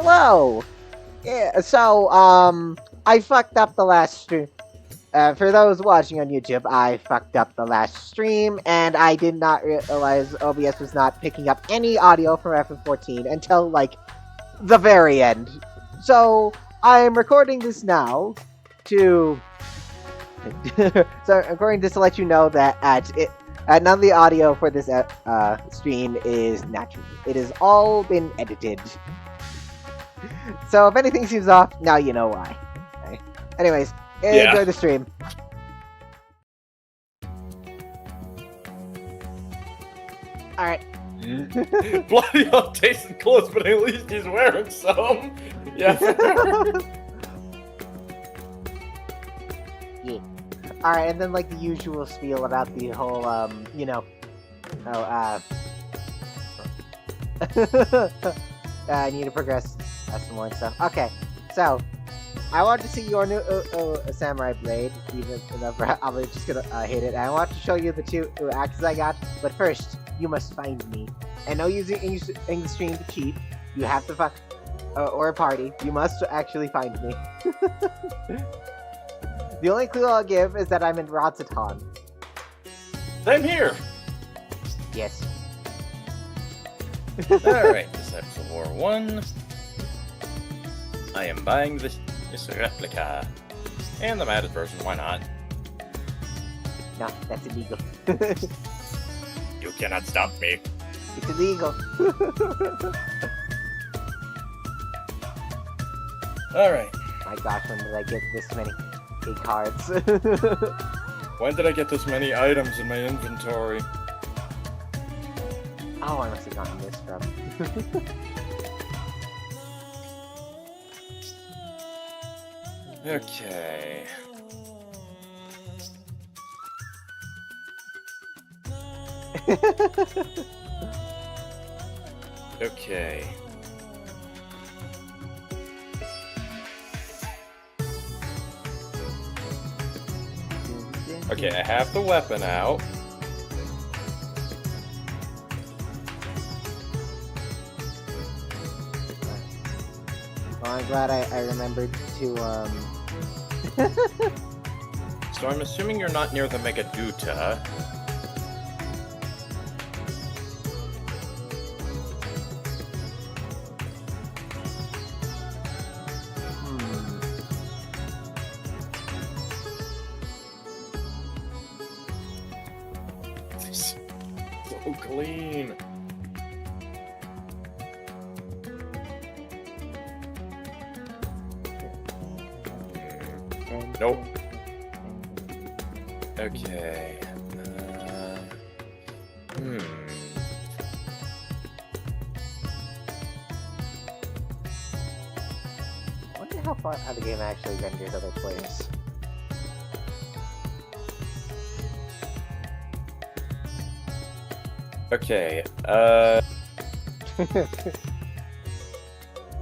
hello! Yeah, so, I fucked up the last stream. For those watching on YouTube, I fucked up the last stream, and I did not realize OBS was not picking up any audio from FF14 until, like, the very end. So, I'm recording this now to... so, I'm recording this to let you know that none of the audio for this stream is natural. It has all been edited. So if anything seems off, now you know why. Okay. Anyways, enjoy the stream. Alright. Bloody on tasting clothes, but at least he's wearing some. Yeah. Yeah. Alright, and then like the usual spiel about the whole, I need to progress some more stuff. Okay, so I want to see your new samurai blade, even though I'm just gonna hit it. I want to show you the two axes I got, but first, you must find me. And no using English stream to cheat. You have to fuck, or a party. You must actually find me. The only clue I'll give is that I'm in Ratzaton. Same here. Yes. Alright, this episode War 1. I am buying this replica. And the maddest version, why not? No, that's illegal. You cannot stop me. It's illegal. Alright. My gosh, when did I get this many big cards? When did I get this many items in my inventory? Oh, I must have gotten this from. Okay. Okay. Okay, I have the weapon out. Well, I'm glad I remembered to, So I'm assuming you're not near the Megaduta. So clean. Nope. Okay. I wonder how far the game actually renders other players. Okay,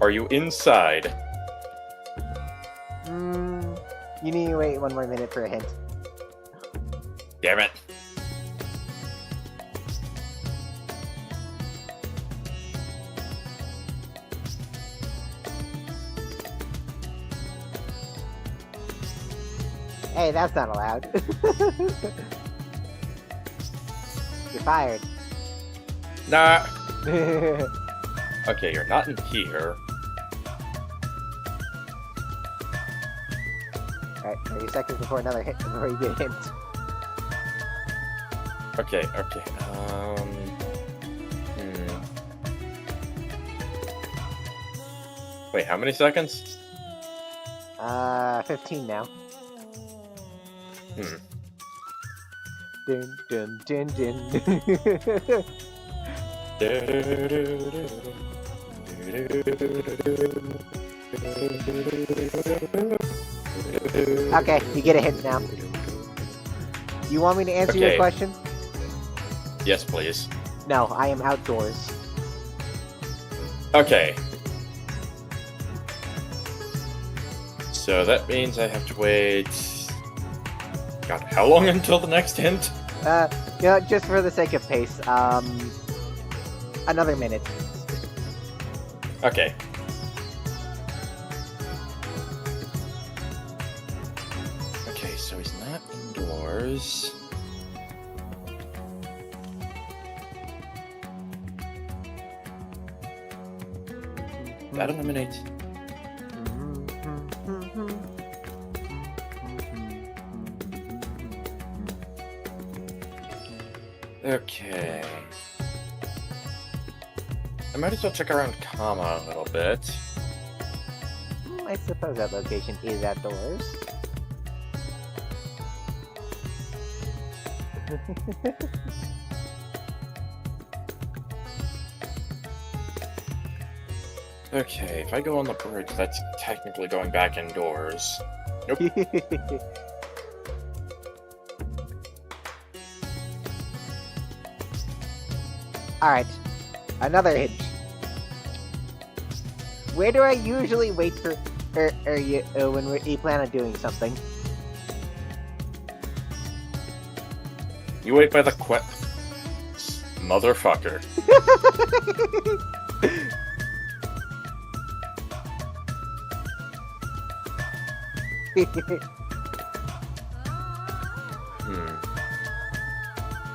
are you inside? You need to wait one more minute for a hint. Damn it. Hey, that's not allowed. You're fired. Nah. Okay, you're not in here. Alright, 30 seconds before another hit, before you get a hint. Okay. Wait, how many seconds? 15 now. Hmm. Dun dun dun dun. Okay, you get a hint now. You want me to answer your question? Yes, please. No, I am outdoors. Okay. So that means I have to wait... God, how long until the next hint? Just for the sake of pace, another minute. Okay. Okay, so he's not indoors. That eliminates. Okay. I might as well check around Kama a little bit. I suppose that location is outdoors. Okay, if I go on the bridge, that's technically going back indoors. Nope. Alright, another hint. Where do I usually wait for when you plan on doing something? You wait by the motherfucker.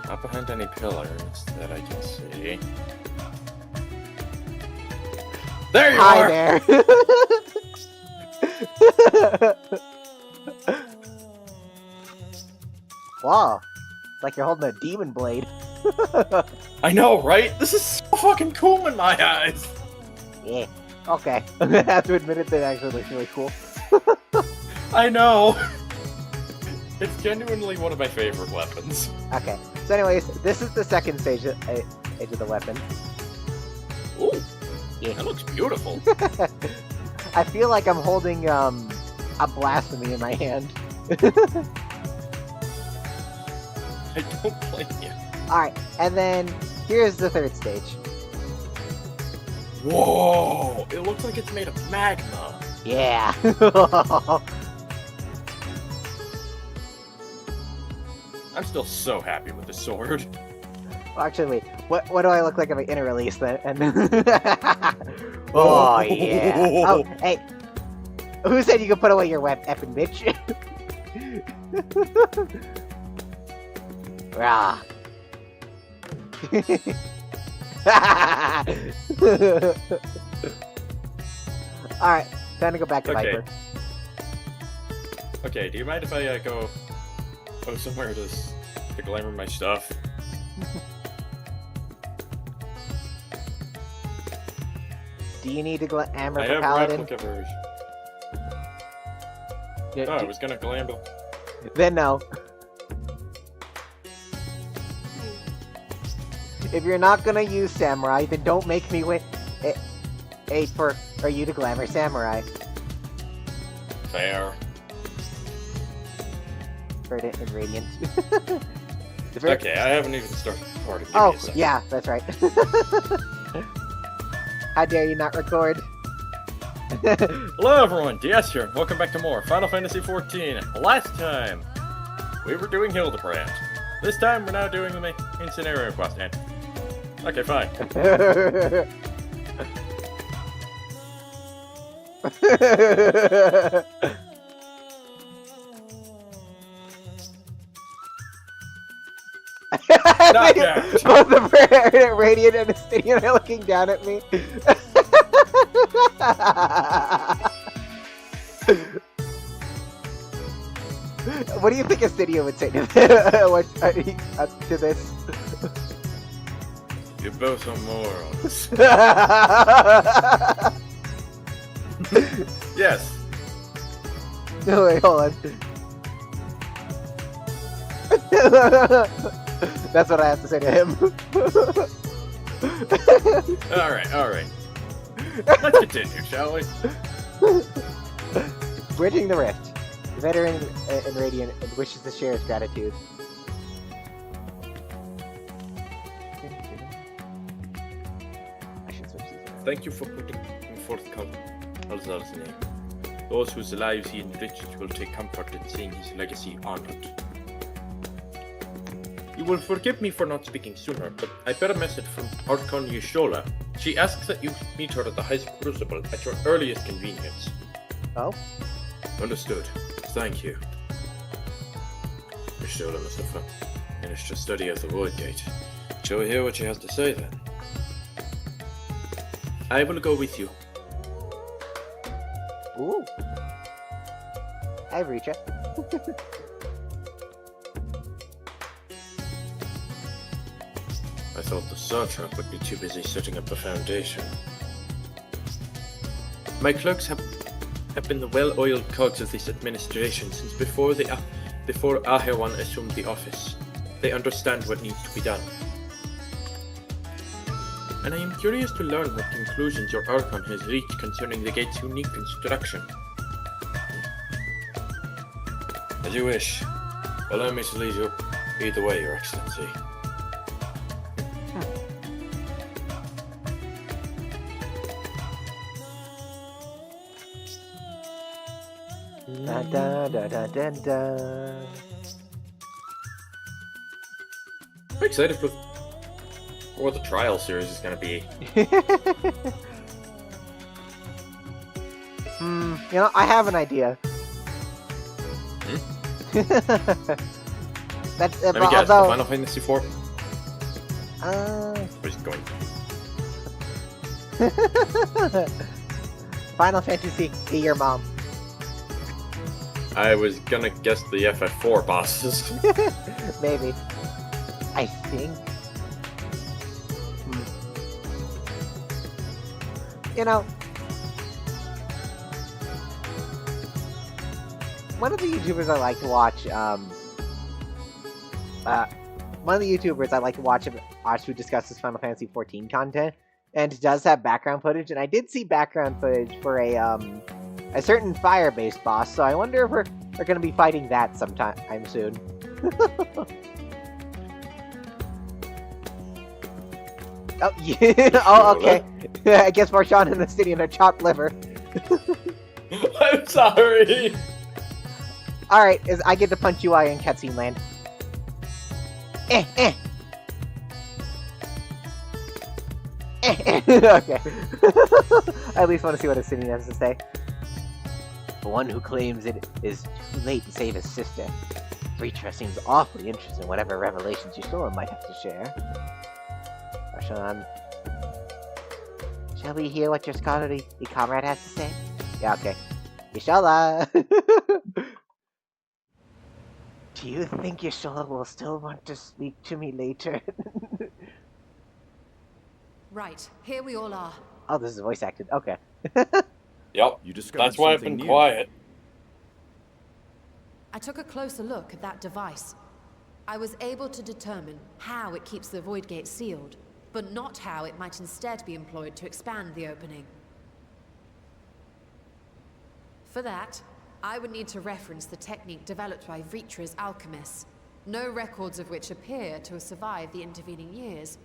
Not behind any pillars that I can see. There you Hi are! there! Wow. It's like you're holding a demon blade. I know, right? This is so fucking cool in my eyes! Yeah. Okay. I have to admit it, that actually looks really cool. I know! It's genuinely one of my favorite weapons. Okay. So anyways, this is the second stage of the weapon. Ooh! Yeah. That looks beautiful. I feel like I'm holding a blasphemy in my hand. I don't blame you. Alright, and then here's the third stage. Whoa! It looks like it's made of magma. Yeah. I'm still so happy with the sword. Well, actually, wait. What do I look like if I interrelease that? And oh yeah. Oh, hey. Who said you could put away your weapon, bitch? Rah. Alright, time to go back to Okay. Viper. Okay, do you mind if I go somewhere to glamour my stuff? Do you need to glamour I for have Paladin? replica version. Yeah, Oh, I was gonna glamour. Then no. If you're not gonna use Samurai, then don't make me wait for you to glamour Samurai. Fair. For it in Radiant. Okay, I haven't even started recording. Give me Oh, a second. yeah, that's right. How dare you not record? Hello everyone, DS here. Welcome back to more Final Fantasy XIV. Last time, we were doing Hildebrand. This time, we're now doing the main scenario quest. And okay, fine. Both the Radiant and Astidian are looking down at me. What do you think Astidian would say to this? You both are morons. Yes. No, wait, hold on. That's what I have to say to him. Alright. Let's continue, shall we? Bridging the Rift. The veteran in Radiant wishes to share his gratitude. I should switch these around. Thank you for putting forth Alzar's name. Those whose lives he enriched will take comfort in seeing his legacy honored. You will forgive me for not speaking sooner, but I bear a message from Archon Yashola. She asks that you meet her at the High Crucible at your earliest convenience. Oh? Understood. Thank you. Stola must have finished a study of the Void Gate. Shall we hear what she has to say then? I will go with you. Ooh. Hi, Richa. I thought the Sartrap would be too busy setting up the foundation. My clerks have been the well-oiled cogs of this administration since before Ahewan assumed the office. They understand what needs to be done. And I am curious to learn what conclusions your Archon has reached concerning the gate's unique construction. As you wish. Allow me to lead you either way, Your Excellency. Da da da da da da. I'm excited for what the trial series is going to be. You know, I have an idea. That's Let me guess, although, Final Fantasy IV? uh, Where's it going? Final Fantasy, be your mom. I was gonna guess the FF4 bosses. Maybe. I think. You know, one of the YouTubers I like to watch, who discusses Final Fantasy 14 content, and does have background footage, and I did see background footage for a certain fire-based boss, so I wonder if we're going to be fighting that sometime soon. Oh, yeah. Oh, okay. I guess Marshawn and the city and a chopped liver. I'm sorry! Alright, I get to punch UI in cutscene land. Okay. I at least want to see what Asinian has to say. The one who claims it is too late to save his sister. Reacher seems awfully interested in whatever revelations Yusola might have to share. Marshawn, shall we hear what your scholarly comrade has to say? Yeah, okay. Yashala! Do you think Yashala will still want to speak to me later? Right, here we all are. Oh, this is voice acted. Okay. Yep, You discovered that's why I've something been new. quiet. I took a closer look at that device. I was able to determine how it keeps the Void Gate sealed, but not how it might instead be employed to expand the opening. For that, I would need to reference the technique developed by Vritra's alchemists, no records of which appear to have survived the intervening years.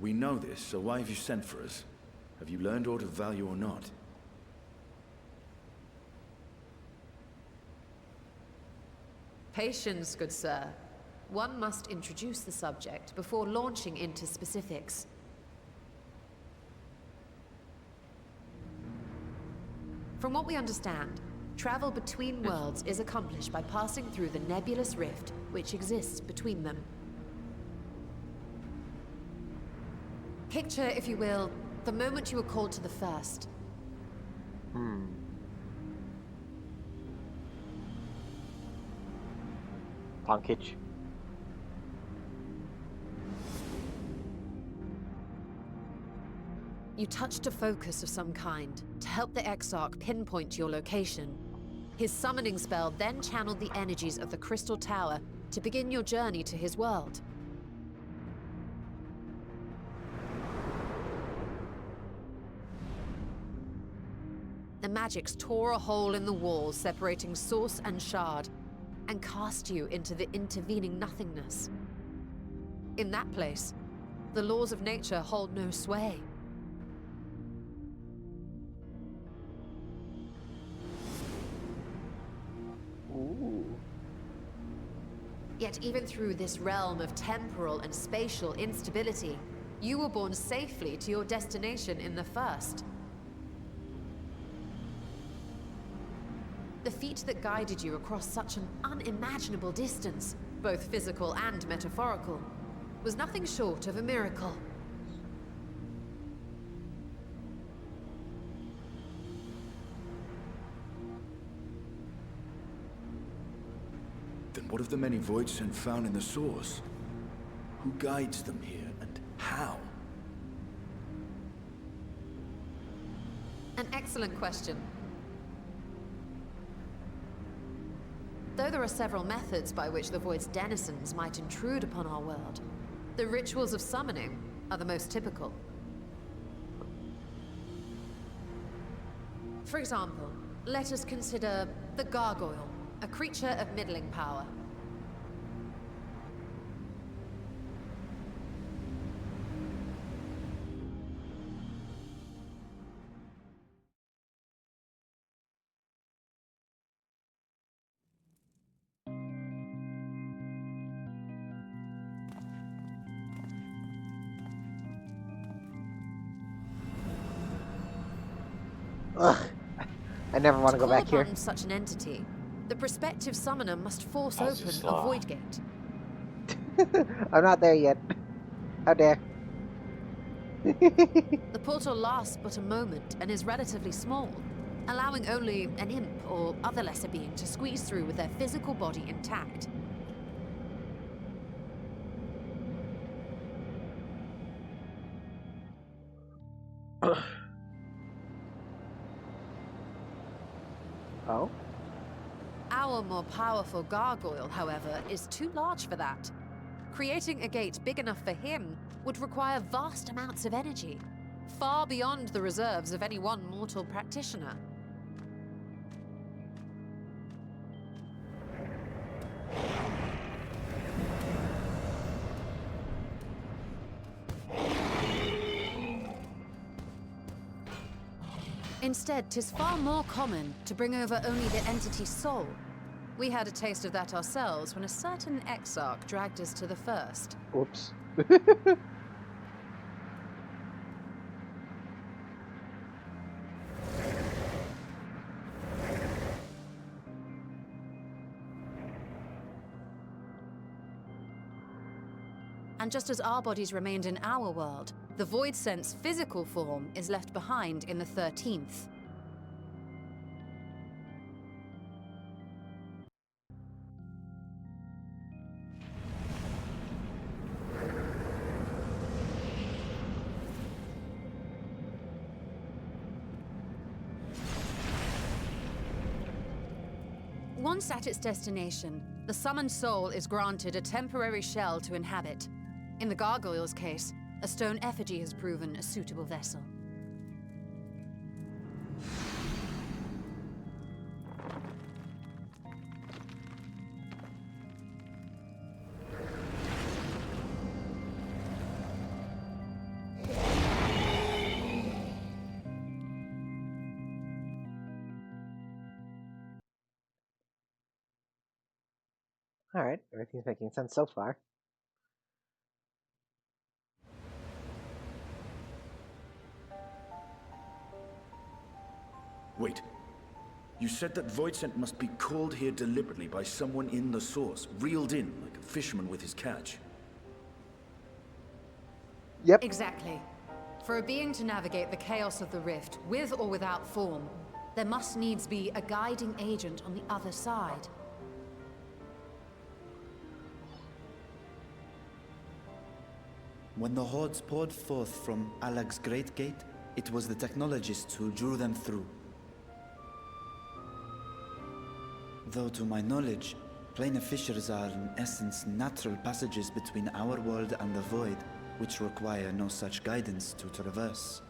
We know this, so why have you sent for us? Have you learned aught of value or not? Patience, good sir. One must introduce the subject before launching into specifics. From what we understand, travel between worlds is accomplished by passing through the nebulous rift which exists between them. Picture, if you will, the moment you were called to the first. Punkage. You touched a focus of some kind to help the Exarch pinpoint your location. His summoning spell then channeled the energies of the Crystal Tower to begin your journey to his world. The magics tore a hole in the wall separating source and shard, and cast you into the intervening nothingness. In that place, the laws of nature hold no sway. Ooh. Yet even through this realm of temporal and spatial instability, you were borne safely to your destination in the first. The feat that guided you across such an unimaginable distance, both physical and metaphorical, was nothing short of a miracle. Then what of the many Voidsent found in the Source? Who guides them here, and how? An excellent question. Though there are several methods by which the Void's denizens might intrude upon our world, the rituals of summoning are the most typical. For example, let us consider the Gargoyle, a creature of middling power. Ugh. I never want to go back call here. upon such an entity, the prospective summoner must force How's open this a law? void gate. I'm not there yet. How dare. The portal lasts but a moment and is relatively small, allowing only an imp or other lesser being to squeeze through with their physical body intact. Oh? Our more powerful gargoyle, however, is too large for that. Creating a gate big enough for him would require vast amounts of energy, far beyond the reserves of any one mortal practitioner. Instead, 'tis far more common to bring over only the entity's soul. We had a taste of that ourselves when a certain exarch dragged us to the first. Oops. And just as our bodies remained in our world, the Voidsent's physical form is left behind in the 13th. Once at its destination, the summoned soul is granted a temporary shell to inhabit. In the gargoyle's case, a stone effigy has proven a suitable vessel. Alright, everything's making sense so far. Wait. You said that Voidsent must be called here deliberately by someone in the Source, reeled in like a fisherman with his catch. Yep. Exactly. For a being to navigate the chaos of the rift, with or without form, there must needs be a guiding agent on the other side. When the hordes poured forth from Alag's Great Gate, it was the technologists who drew them through. Though to my knowledge, planar fissures are in essence natural passages between our world and the Void, which require no such guidance to traverse.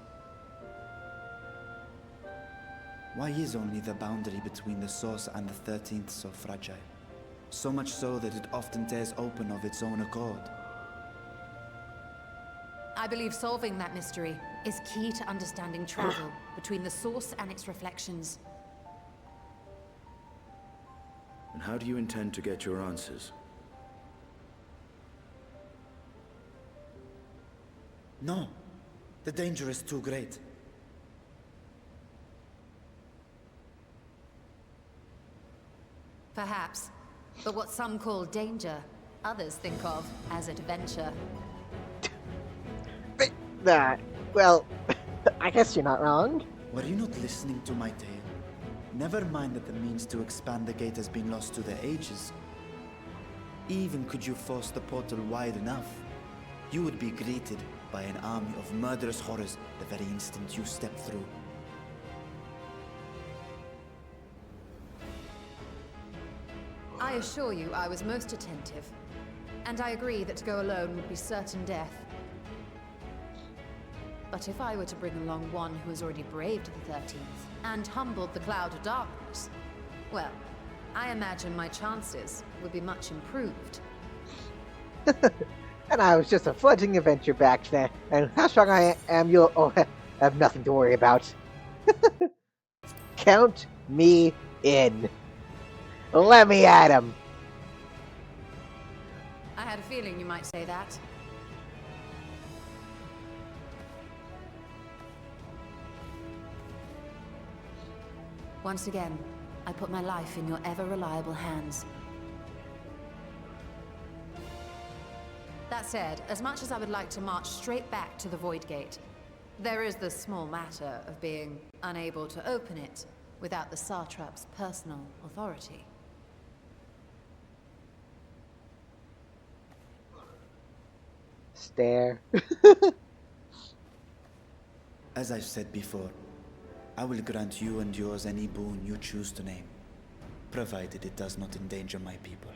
Why is only the boundary between the Source and the 13th so fragile? So much so that it often tears open of its own accord. I believe solving that mystery is key to understanding travel between the Source and its reflections. And how do you intend to get your answers? No, the danger is too great. Perhaps. But what some call danger, others think of as adventure. Well, I guess you're not wrong. Were you not listening to my tale? Never mind that the means to expand the gate has been lost to the ages. Even could you force the portal wide enough, you would be greeted by an army of murderous horrors the very instant you step through. I assure you I was most attentive. And I agree that to go alone would be certain death. But if I were to bring along one who has already braved the 13th and humbled the Cloud of Darkness, well, I imagine my chances would be much improved. And I was just a fledgling adventure back then, and how strong I am, you'll have nothing to worry about. Count me in. Let me at him. I had a feeling you might say that. Once again, I put my life in your ever-reliable hands. That said, as much as I would like to march straight back to the Void Gate, there is the small matter of being unable to open it without the Satrap's personal authority. Stare. As I've said before, I will grant you and yours any boon you choose to name, provided it does not endanger my people.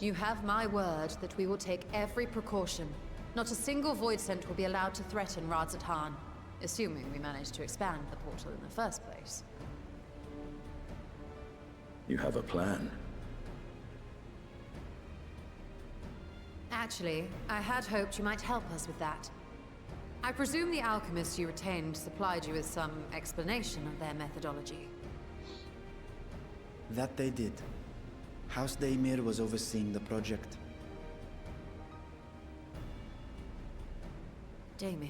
You have my word that we will take every precaution. Not a single Void Scent will be allowed to threaten Radzat Han, assuming we manage to expand the portal in the first place. You have a plan. Actually, I had hoped you might help us with that. I presume the alchemists you retained supplied you with some explanation of their methodology. That they did. House Daimir was overseeing the project. Daimir.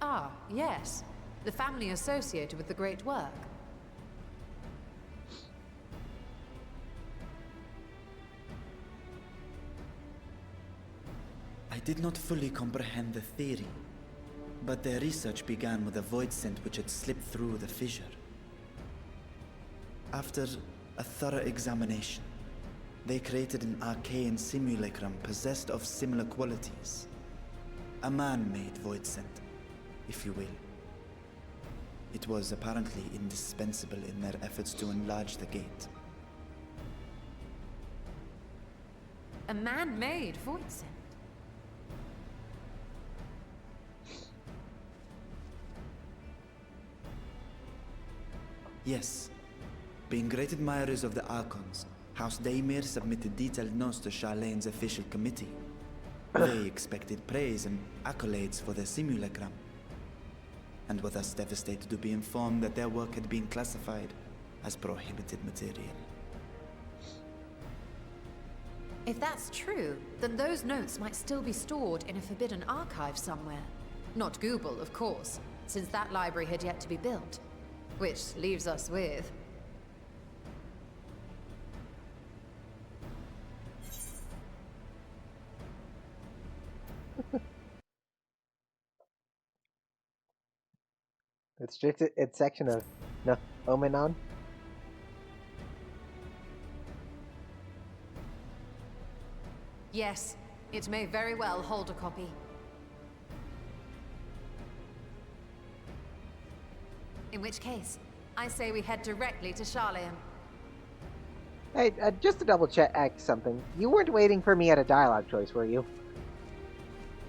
Ah, yes. The family associated with the great work. I did not fully comprehend the theory, but their research began with a void scent which had slipped through the fissure. After a thorough examination, they created an arcane simulacrum possessed of similar qualities. A man-made void scent, if you will. It was apparently indispensable in their efforts to enlarge the gate. A man-made Void Scent? Yes. Being great admirers of the Archons, House Daimir submitted detailed notes to Charlene's official committee. They expected praise and accolades for their simulacrum, and were thus devastated to be informed that their work had been classified as prohibited material. If that's true, then those notes might still be stored in a forbidden archive somewhere. Not Google, of course, since that library had yet to be built. Which leaves us with... It's just its section of no Omenon. Yes, it may very well hold a copy. In which case, I say we head directly to Charlene. Hey, just to double check something. You weren't waiting for me at a dialogue choice, were you?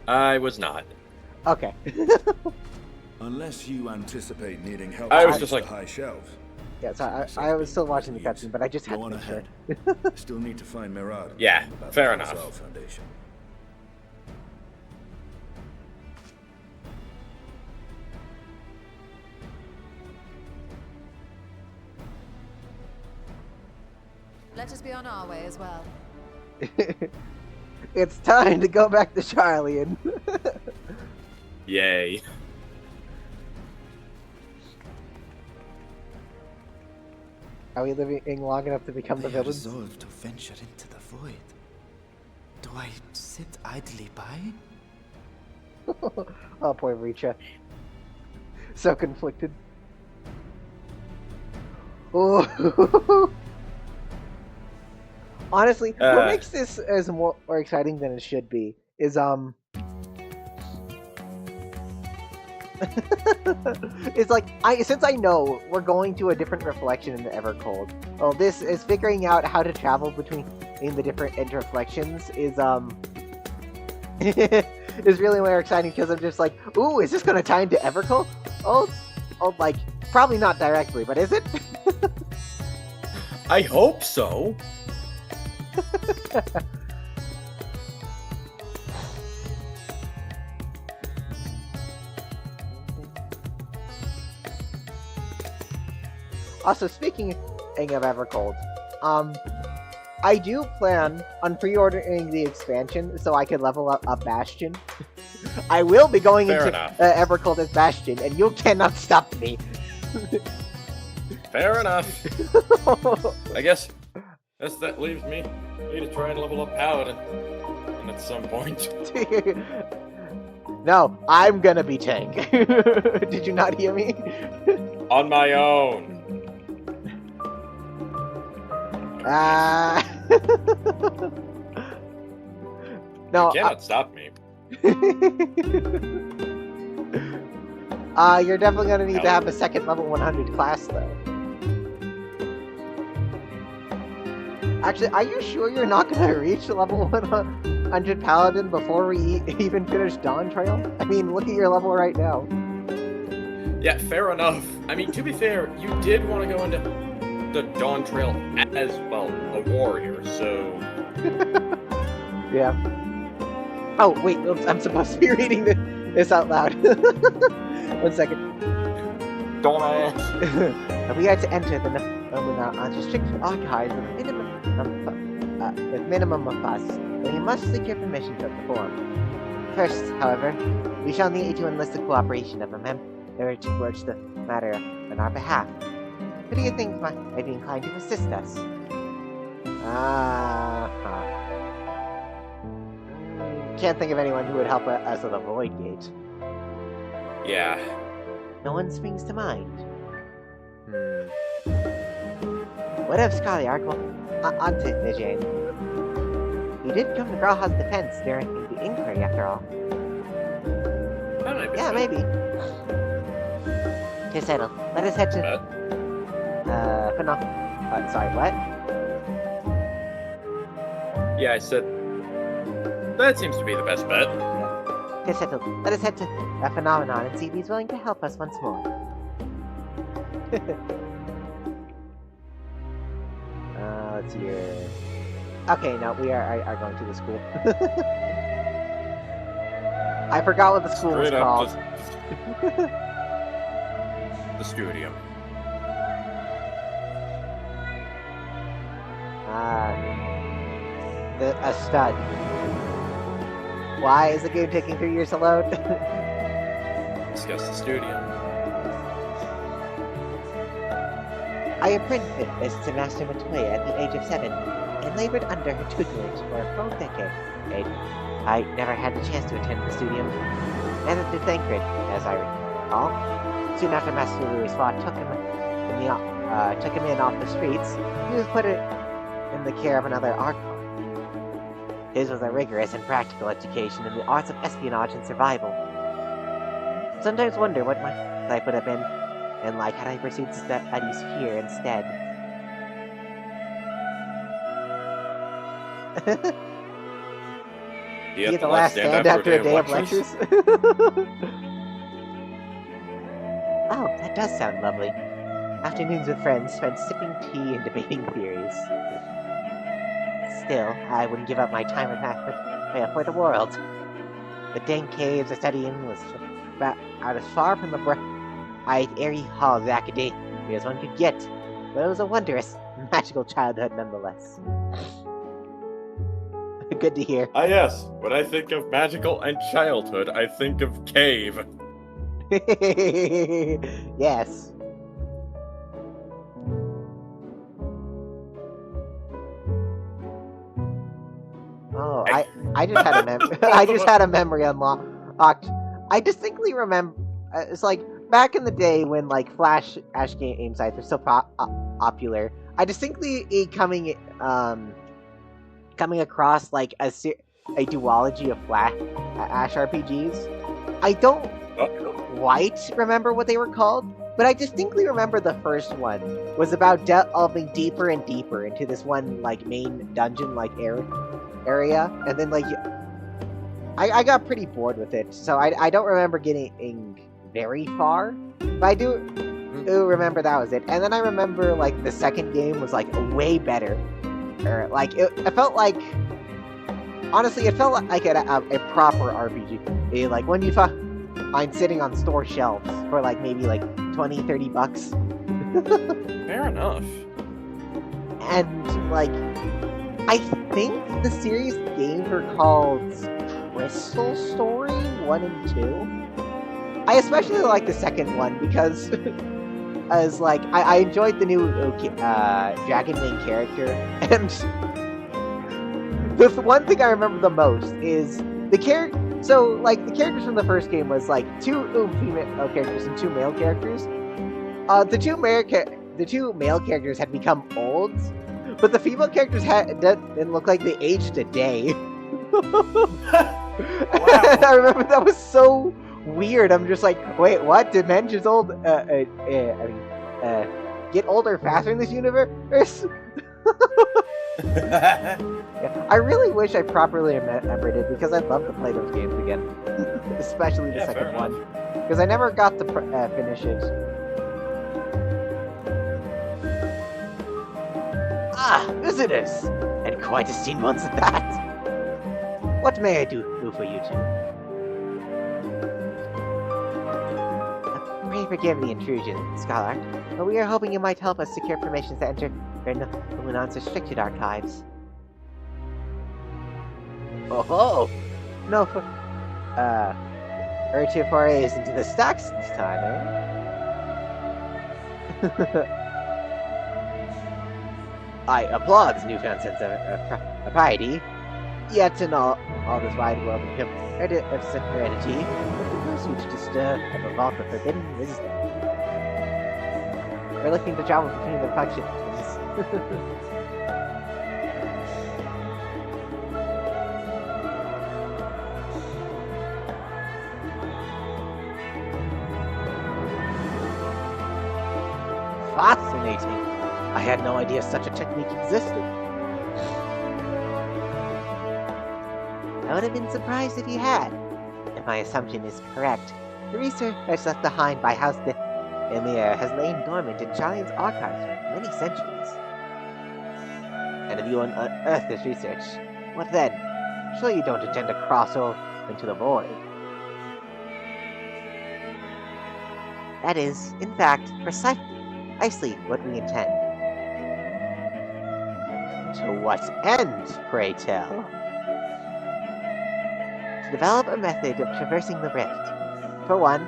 I was not. Okay. Unless you anticipate needing help I was to just reach like- the high shelves. Yes, I was still watching the cutscene, but I just had Go to on make sure. ahead. Still need to find Mirad. Yeah, about fair the enough. Khazal Foundation. Let us be on our way as well. It's time to go back to Charlian. Yay. Are we living long enough to become the They are villains? resolved to venture into the void. Do I sit idly by? Oh, poor Richa. So conflicted. Oh. Honestly, what makes this as more exciting than it should be is it's like since I know we're going to a different reflection in the Evercold. Well, this is figuring out how to travel between the different interflections is is really more exciting because I'm just like, ooh, is this gonna tie into Evercold? Oh, like probably not directly, but is it? I hope so. Also, speaking of Evercold, I do plan on pre-ordering the expansion so I can level up a Bastion. I will be going Fair into enough. Evercold as Bastion, and you cannot stop me. Fair enough. I guess that leaves me to try and level up Paladin. And at some point. No, I'm gonna be tank. Did you not hear me? On my own. No, You cannot stop me. you're definitely gonna need to have a second level 100 class, though. Actually, are you sure you're not gonna reach level 100 Paladin before we even finish Dawn Trail? I mean, look at your level right now. Yeah, fair enough. I mean, to be fair, you did want to go into the Dawn Trail as, well, a warrior, so... Yeah. Oh, wait, oops, I'm supposed to be reading this out loud. 1 second. Dumbass. We are to enter the restricted archives with minimum of fuss, but you must seek your permission to perform. First, however, we shall need to enlist the cooperation of a member to broach the matter on our behalf. Who do you think might be inclined to assist us? Can't think of anyone who would help us with a Void Gate. Yeah. No one springs to mind. What of Scalyark? Well, on to Jane. You did come to Grauha's defense during the inquiry, after all. That might be Yeah, fun. maybe. To settle, let us head to... sorry, what? Yeah, I said... That seems to be the best bet. To settle, let us head to Phenomenon and see if he's willing to help us once more. Let's see here. Okay, no, we are going to the school. I forgot what the school was Straight up, called. the studio. A stud. Why is the game taking 3 years to load? Discuss the studio. I apprenticed to Master Matoya at the age of 7, and labored under her tutelage for a full decade. I never had the chance to attend the studio. Neither did Thancred, as I recall. Soon after Master Louis's took him in off the streets, he was put in the care of another Archon. His was a rigorous and practical education in the arts of espionage and survival. Sometimes wonder what my life would have been and like had I pursued studies here instead. He Be the last stand after a day of lectures. Oh, that does sound lovely. Afternoons with friends spent sipping tea and debating theories. Still, I wouldn't give up my time with math for the world. The dank caves I studied in was about as far from the bright, airy halls of academia as one could get, but it was a wondrous, magical childhood nonetheless. Good to hear. Ah yes, when I think of magical and childhood, I think of cave. Yes. Oh, I just had a I just had a memory unlocked. I distinctly remember it's like back in the day when like Flash game sites were so popular. I distinctly coming across like a duology of Flash RPGs. I don't quite remember what they were called, but I distinctly remember the first one was about delving deeper and deeper into this one like main dungeon like area, and then like I got pretty bored with it, so I don't remember getting very far, but I do remember that was it. And then I remember like the second game was like way better, or like it felt like, honestly, it felt like a proper RPG, like when you find sitting on store shelves for like maybe like $20-30. Fair enough. And like I think the series games were called Crystal Story 1 and 2. I especially like the second one because as like I enjoyed the new Dragon main character, and the one thing I remember the most is the character. So like the characters from the first game was like 2 female characters and 2 male characters. The two male characters had become old, but the female characters didn't look like they aged a day. Wow. I remember that was so weird. I'm just like, wait, what? Did men just get older faster in this universe? Yeah, I really wish I properly remembered it because I'd love to play those games again, especially the second one, because I never got to finish it. Ah, visitors! And quite esteemed ones at that! What may I do for you two? Pray forgive the intrusion, Scholar, but we are hoping you might help us secure permissions to enter Lunon's restricted archives. Oh, no, urgent forays into the stacks this time, eh? I applaud this newfound sense of piety. Yet in all this wide world of serenity, the pursuit to disturb and revolt the forbidden wisdom. We're looking to travel between the factions. Fascinating. I had no idea such a technique existed. I would have been surprised if you had. If my assumption is correct, the research left behind by House Emir has lain dormant in Shalian's archives for many centuries. And if you unearth this research, what then? Sure you don't intend to cross over into the void. That is, in fact, precisely what we intend. To what end, pray tell? To develop a method of traversing the rift. For one,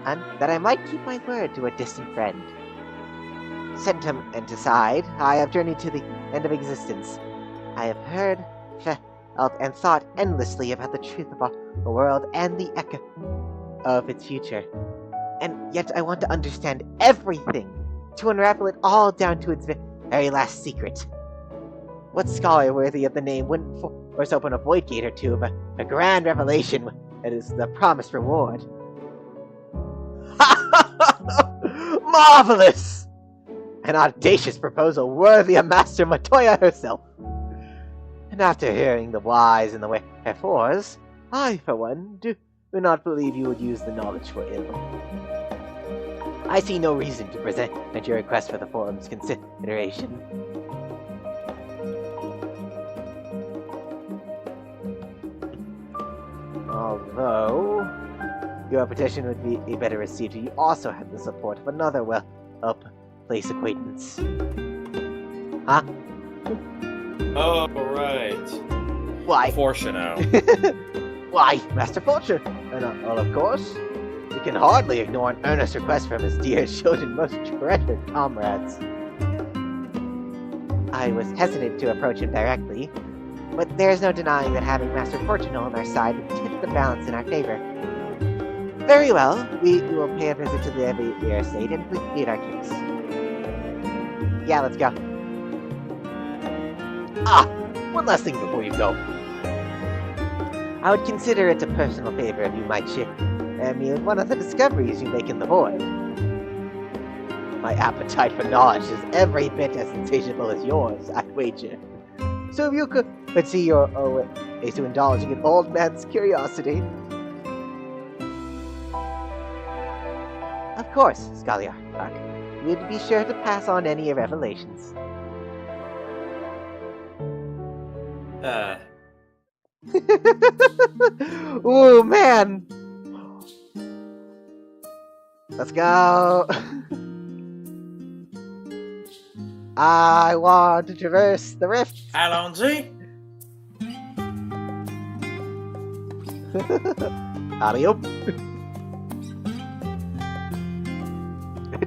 and that I might keep my word to a distant friend. Sentiment aside, I have journeyed to the end of existence. I have heard, felt, and thought endlessly about the truth of the world and the echo of its future. And yet I want to understand everything, to unravel it all down to its very last secret. What scholar worthy of the name wouldn't force open a void gate or two of a grand revelation that is the promised reward? Marvelous! An audacious proposal worthy of Master Matoya herself. And after hearing the whys and the wherefores, I, for one, do not believe you would use the knowledge for ill. I see no reason to present your request for the forum's consideration. Although your petition would be better received if you also had the support of another well-placed acquaintance. Huh? Oh, right. Why? Fortuno. Why, Master Fortune? Well, of course. You can hardly ignore an earnest request from his dear children, most treasured comrades. I was hesitant to approach him directly, But there's no denying that having Master Fortunal on our side would tip the balance in our favor. Very well, we will pay a visit to the Evier estate and plead our case. Yeah, let's go. Ah! One last thing before you go. I would consider it a personal favor if you might share me with one of the discoveries you make in the void. My appetite for knowledge is every bit as insatiable as yours, I'd wager. So if you could see your way to indulging an old man's curiosity. Of course, Scaliarch. We'd be sure to pass on any revelations. Ooh, man! Let's go! I want to traverse the rift! Allons-y! Alley-oop!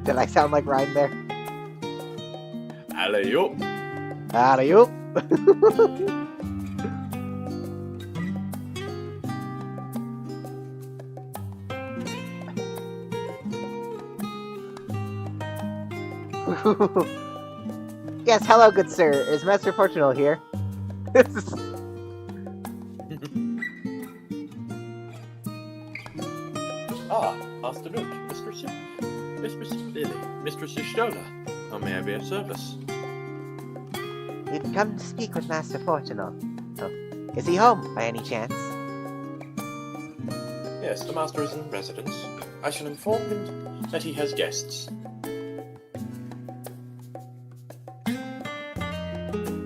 Did I sound like Ryan there? Alley-oop! Alley-oop! Yes, hello, good sir. Is Master Fortunal here? Afternoon, Mistress Ishtola. How may I be of service? We've come to speak with Master Fortunal. Oh, is he home, by any chance? Yes, the master is in residence. I shall inform him that he has guests.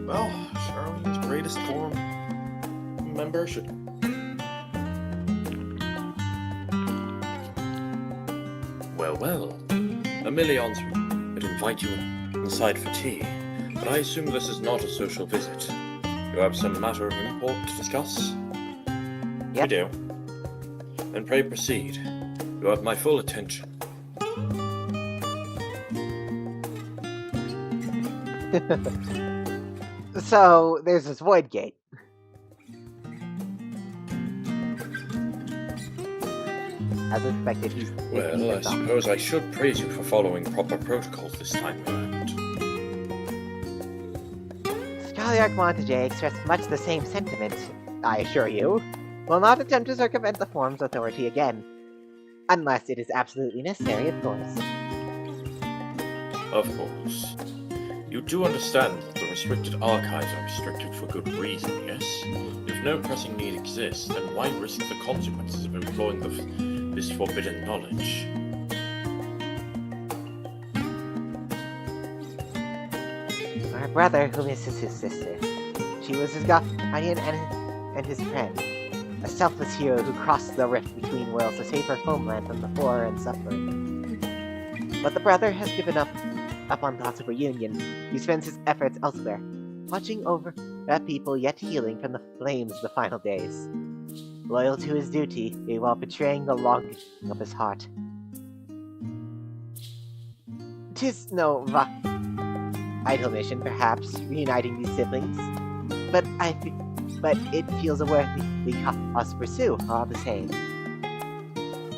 Well, Charlene's greatest form member should... Well, Emilions would invite you inside for tea, but I assume this is not a social visit. You have some matter of import to discuss? Yep. We do. Then pray proceed. You have my full attention. So, there's this void gate. As expected, he's... Well, I suppose I should praise you for following proper protocols this time around. Scaliarch Montague expressed much the same sentiment, I assure you. Will not attempt to circumvent the form's authority again. Unless it is absolutely necessary, of course. Of course. You do understand that the restricted archives are restricted for good reason, yes? If no pressing need exists, then why risk the consequences of employing this forbidden knowledge? Our brother, who misses his sister. She was his guardian and his friend. A selfless hero who crossed the rift between worlds to save her homeland from the horror and suffering. But the brother has given up on thoughts of reunion. He spends his efforts elsewhere, watching over people yet healing from the flames of the final days. Loyal to his duty, while betraying the longing of his heart. 'Tis no idle mission, perhaps, reuniting these siblings, but it feels a worthy cause to pursue, all the same.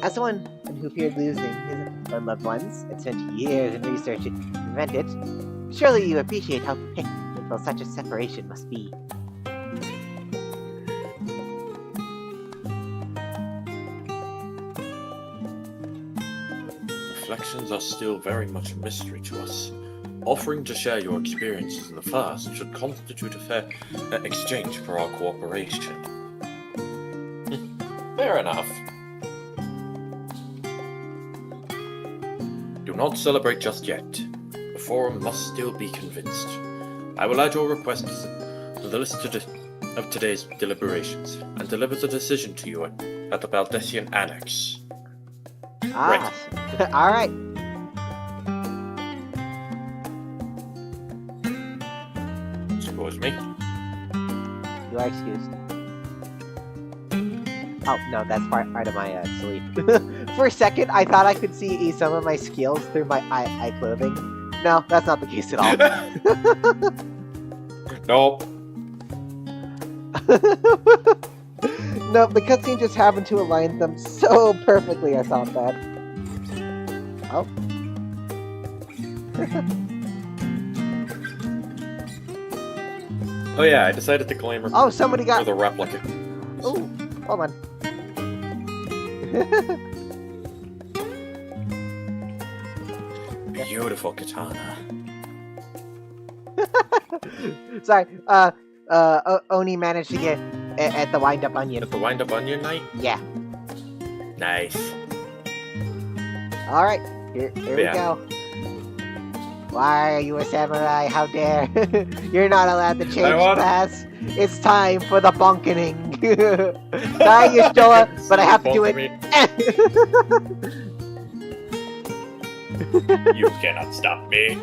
As someone who feared losing his own loved ones and spent years in research to prevent it, surely you appreciate how painful such a separation must be. Reflections are still very much a mystery to us. Offering to share your experiences in the past should constitute a fair exchange for our cooperation. Fair enough. Do not celebrate just yet. The forum must still be convinced. I will add your request to the list of today's deliberations and deliver the decision to you at the Baldessian Annex. Ah, alright. Excuse me? You are excused. Oh, no, that's part of my sleep. For a second, I thought I could see some of my skills through my eye clothing. No, that's not the case at all. Nope. No, the cutscene just happened to align them so perfectly, I thought that. Oh. Oh yeah, I decided to claim her Oh, somebody for got... the replica. Oh, hold on. Beautiful katana. Sorry, Oni managed to get at the wind-up onion. At the wind-up onion night? Yeah. Nice. Alright, here we Yeah. go. Why are you a samurai? How dare! You're not allowed to change class. It's time for the bonkening. Sorry, Yashoa, but I have to do it. You cannot stop me.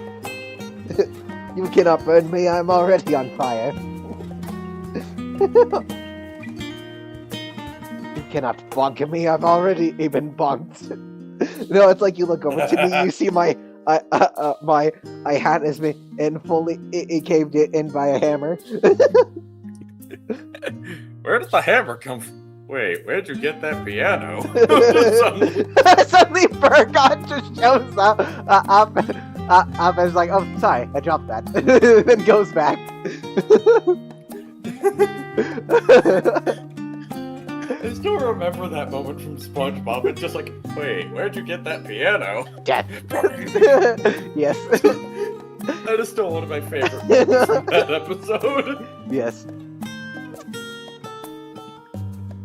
You cannot burn me. I'm already on fire. You cannot bonk me. I've already been bonked. No, it's like you look over to me. You see my my hat has been fully caved in by a hammer. Where did the hammer come from? Wait, where'd you get that piano? Suddenly Burgon just shows up and is like, oh, sorry, I dropped that. Then goes back. I still remember that moment from SpongeBob. It's just like, wait, where'd you get that piano? Death. Yes. That is still one of my favorite moments from that episode. Yes.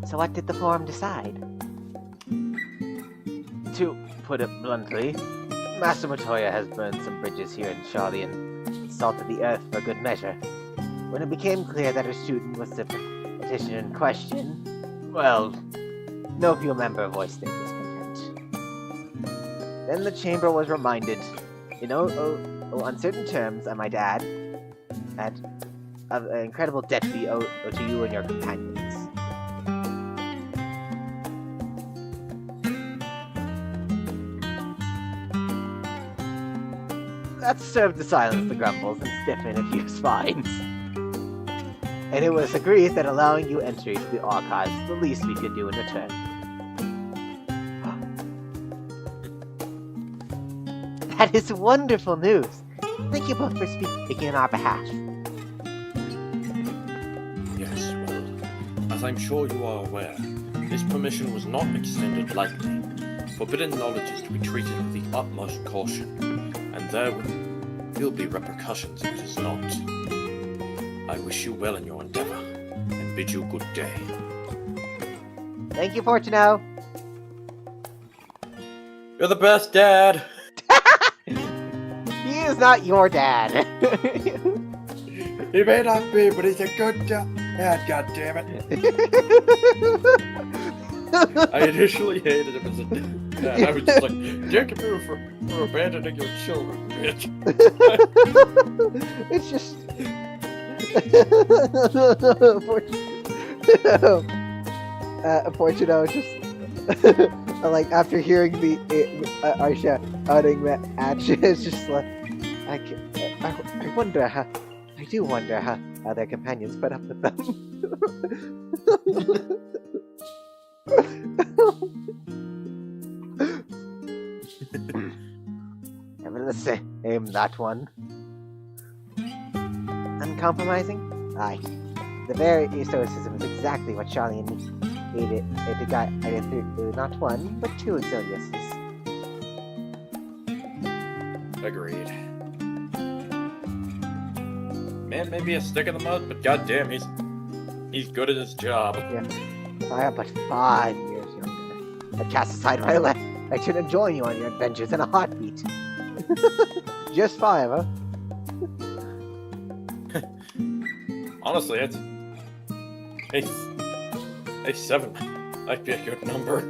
So what did the forum decide? To put it bluntly, Master Matoya has burned some bridges here in Charlie and salted the earth for good measure. When it became clear that her student was the petitioner in question, well, no few member voiced their discontent. Then the chamber was reminded, in uncertain terms, I might add, that of an incredible debt we owe to you and your companions. That served to silence the grumbles and stiffen a few spines. And it was agreed that allowing you entry to the archives is the least we could do in return. That is wonderful news! Thank you both for speaking on our behalf. Yes, well, as I'm sure you are aware, this permission was not extended lightly. Forbidden knowledge is to be treated with the utmost caution, and there will be repercussions if it is not. I wish you well in your endeavor, and bid you good day. Thank you, Fortuno! You're the best, Dad! He is not your dad! He may not be, but he's a good dad, goddammit. I initially hated him as a dad. I was just like, Dick you for abandoning your children, bitch. It's just... Fortuno just... like, after hearing the Aisha outing match, it's just like... I wonder how... I do wonder how their companions put up with them. Never the same, that one. Uncompromising? Aye. The very stoicism is exactly what Charlie and me needed to guide through not one, but two Exodiuses. Agreed. Man may be a stick in the mud, but goddamn, he's good at his job. Yeah. If I am but 5 years younger, I'd cast aside my life. I should join you on your adventures in a heartbeat. Just 5, huh? Honestly, it's... Hey, 7 might be a good number.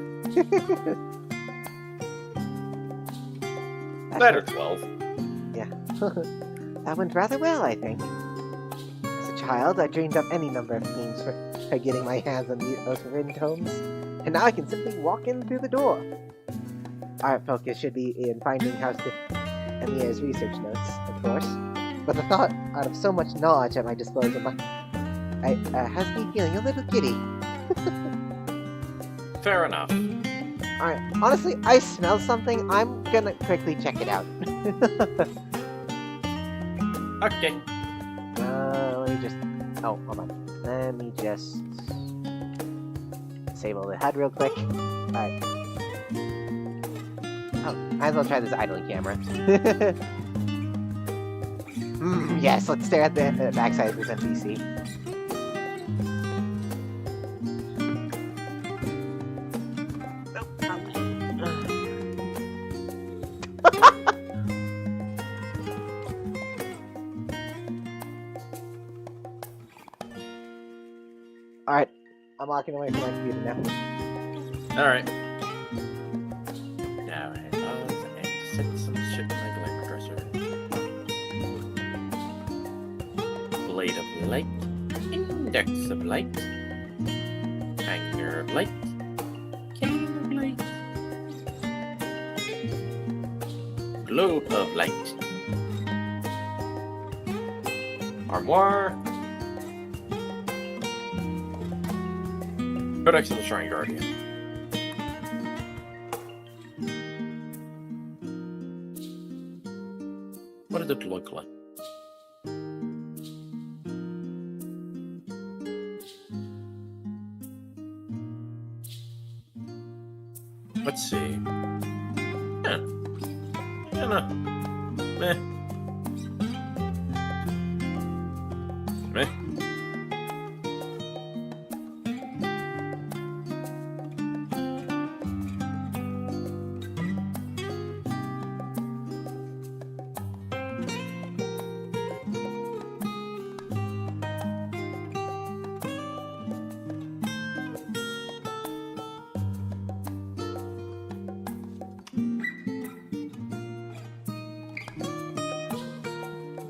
That or 12. Yeah. That went rather well, I think. As a child, I dreamed up any number of themes for getting my hands on those written tomes, and now I can simply walk in through the door. Our focus should be in finding House Emir's research notes, of course, but the thought out of so much knowledge at my disposal has me feeling a little giddy. Fair enough. Alright, honestly, I smell something. I'm gonna quickly check it out. Okay. Let me just... Oh, hold on. Let me just... disable the HUD real quick. Alright. Oh, might as well try this idling camera. Yes, let's stare at the backside of this NPC. Alright, I'm walking away from my computer now. Alright. Now I pause and set some shit in my glamour dresser. Blade of light. Index of light. Hanger of light. Cane of light. Globe of light. Armoire. Codex of the Shrine Guardian. What did it look like? Let's see. Yeah. Yeah, no. Meh. Meh.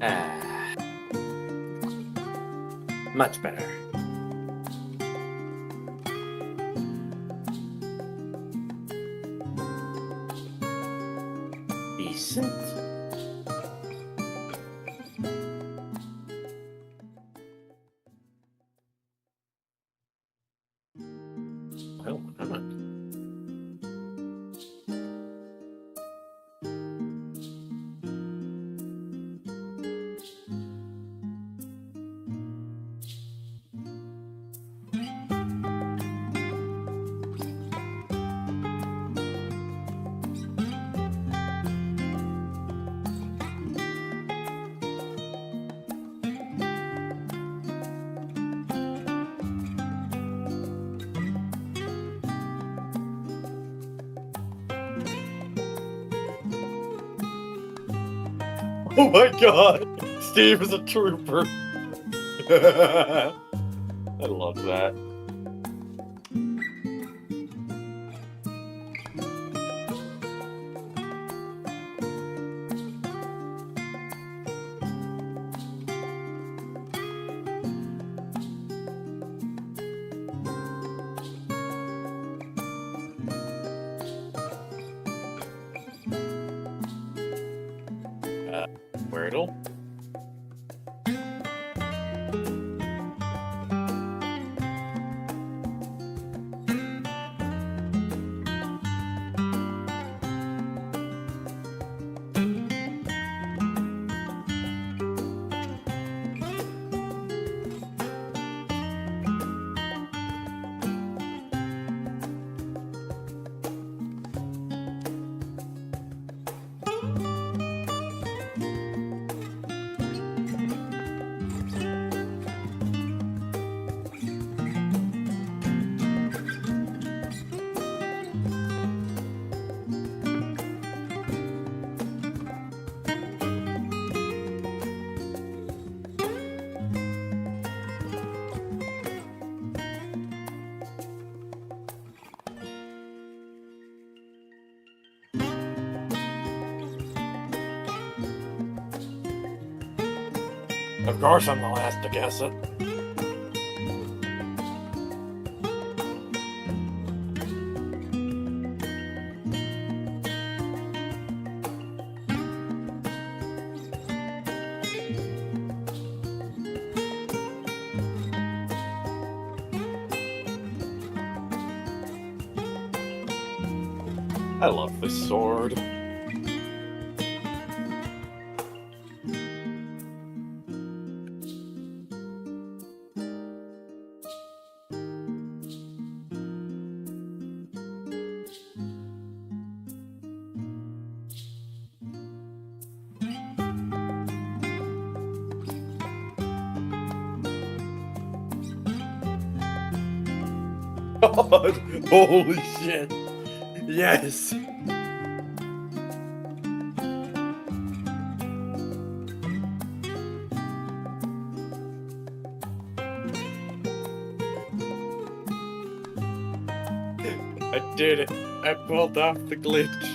Ah. Much better. Decent. Well, I'm not. Oh my god! Steve is a trooper! I love that. Wordle? Of course I'm the last to guess it. I love this sword. God, holy shit. Yes. I did it. I pulled off the glitch.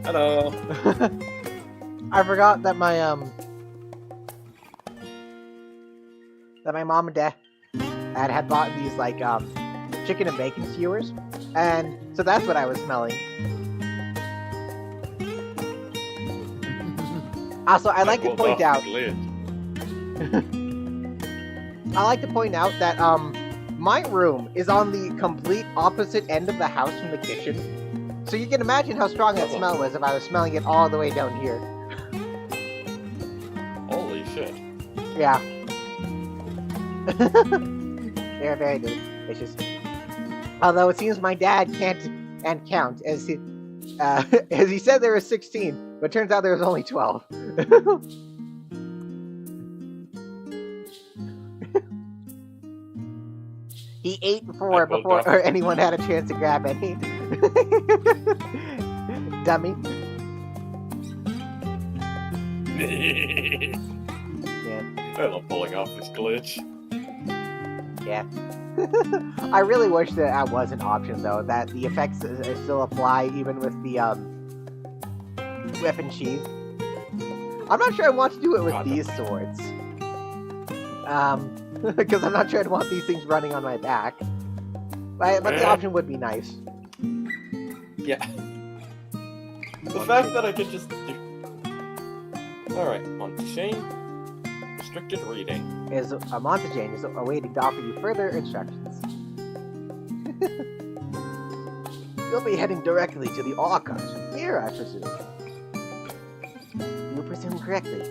Hello. I forgot that my mom and dad had bought these like chicken and bacon skewers, and so that's what I was smelling. Also, I like to point out that my room is on the complete opposite end of the house from the kitchen. So you can imagine how strong that smell was if I was smelling it all the way down here. Holy shit. Yeah. They're very delicious. Although it seems my dad can't count, as he as he said there were 16, but turns out there was only 12. He ate before anyone had a chance to grab any. Dummy. Yeah. I love pulling off this glitch. Yeah. I really wish that that was an option, though, that the effects still apply even with the weapon sheath. I'm not sure I want to do it with these swords. Because I'm not sure I'd want these things running on my back. But the option would be nice. Yeah. The fact that I could just do... Alright, Montaigne. Restricted reading. Montaigne is awaiting to offer you further instructions. You'll be heading directly to the Archives from here, I presume. You presume correctly.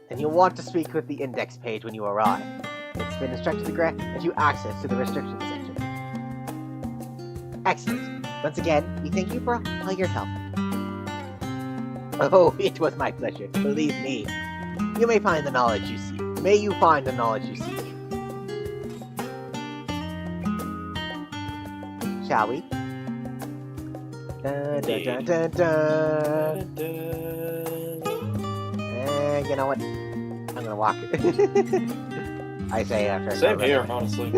Then you'll want to speak with the index page when you arrive. It's been instructed to grant you access to the restrictions section. Excellent. Once again, we thank you for all your help. Oh, it was my pleasure. Believe me. You may find the knowledge you seek. May you find the knowledge you seek. Shall we? Dun, dun, dun, dun, dun. You know what? I'm gonna walk. I say after. Same here, honestly.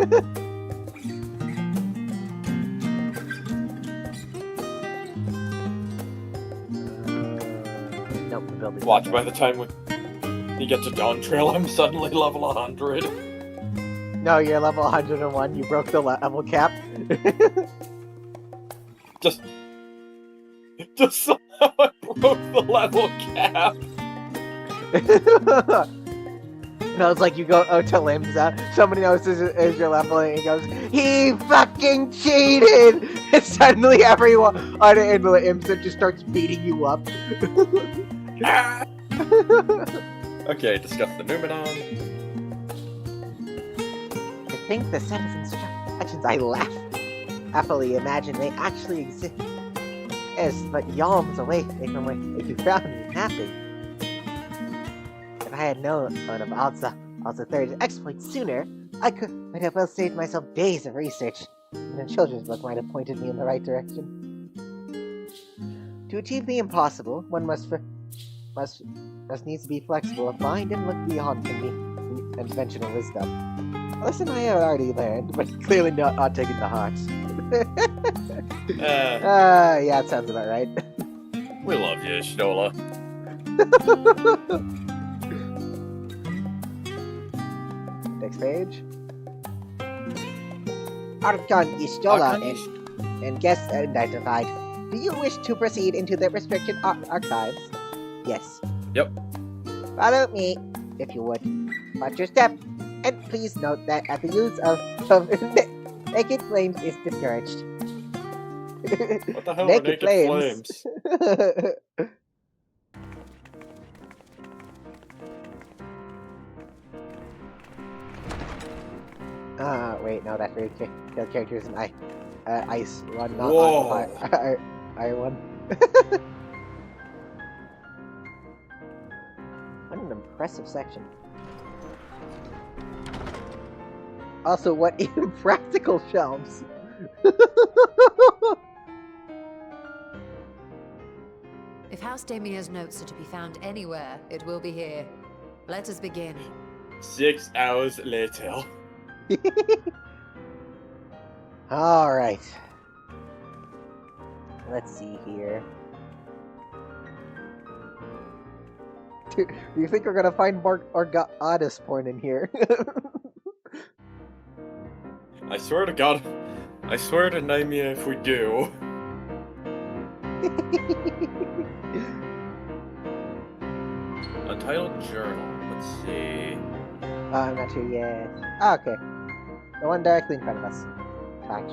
Nope, the building. Watch, by the time you get to Dawn Trail, I'm suddenly level 100. No, you're level 101. You broke the level cap. Just somehow I broke the level cap. And I was like, you go to Limsa, somebody notices is your level, and he goes, he fucking cheated! And suddenly everyone on Limsa just starts beating you up. Ah! Okay, discuss the Numenon. I think the set of instructions I laugh happily imagine they actually exist. Yes, but yalms away from where you found me napping. If I had known of Alza Third's exploits sooner, I might have well saved myself days of research, and a children's book might have pointed me in the right direction. To achieve the impossible, one must needs to be flexible of mind and look beyond conventional wisdom. A lesson I have already learned, but clearly not taken to heart. Yeah, it sounds about right. We love you, Shnola. Next page. Archon Ishtola and guests identified. Do you wish to proceed into the restricted archives? Yes. Yep. Follow me, if you would. Watch your step, and please note that the use of naked flames is discouraged. What the hell are naked flames? Wait, no, that's very kill characters in Ice 1, not Whoa. Iron 1. What an impressive section. Also, what impractical shelves! If House Damia's notes are to be found anywhere, it will be here. Let us begin. 6 hours later. Alright. Let's see here. Do you think we're gonna find more Goddess porn in here? I swear to God. I swear to Naimia if we do. Untitled journal. Let's see. I'm not sure yet. Ah, okay. The one directly in front of us. Touch.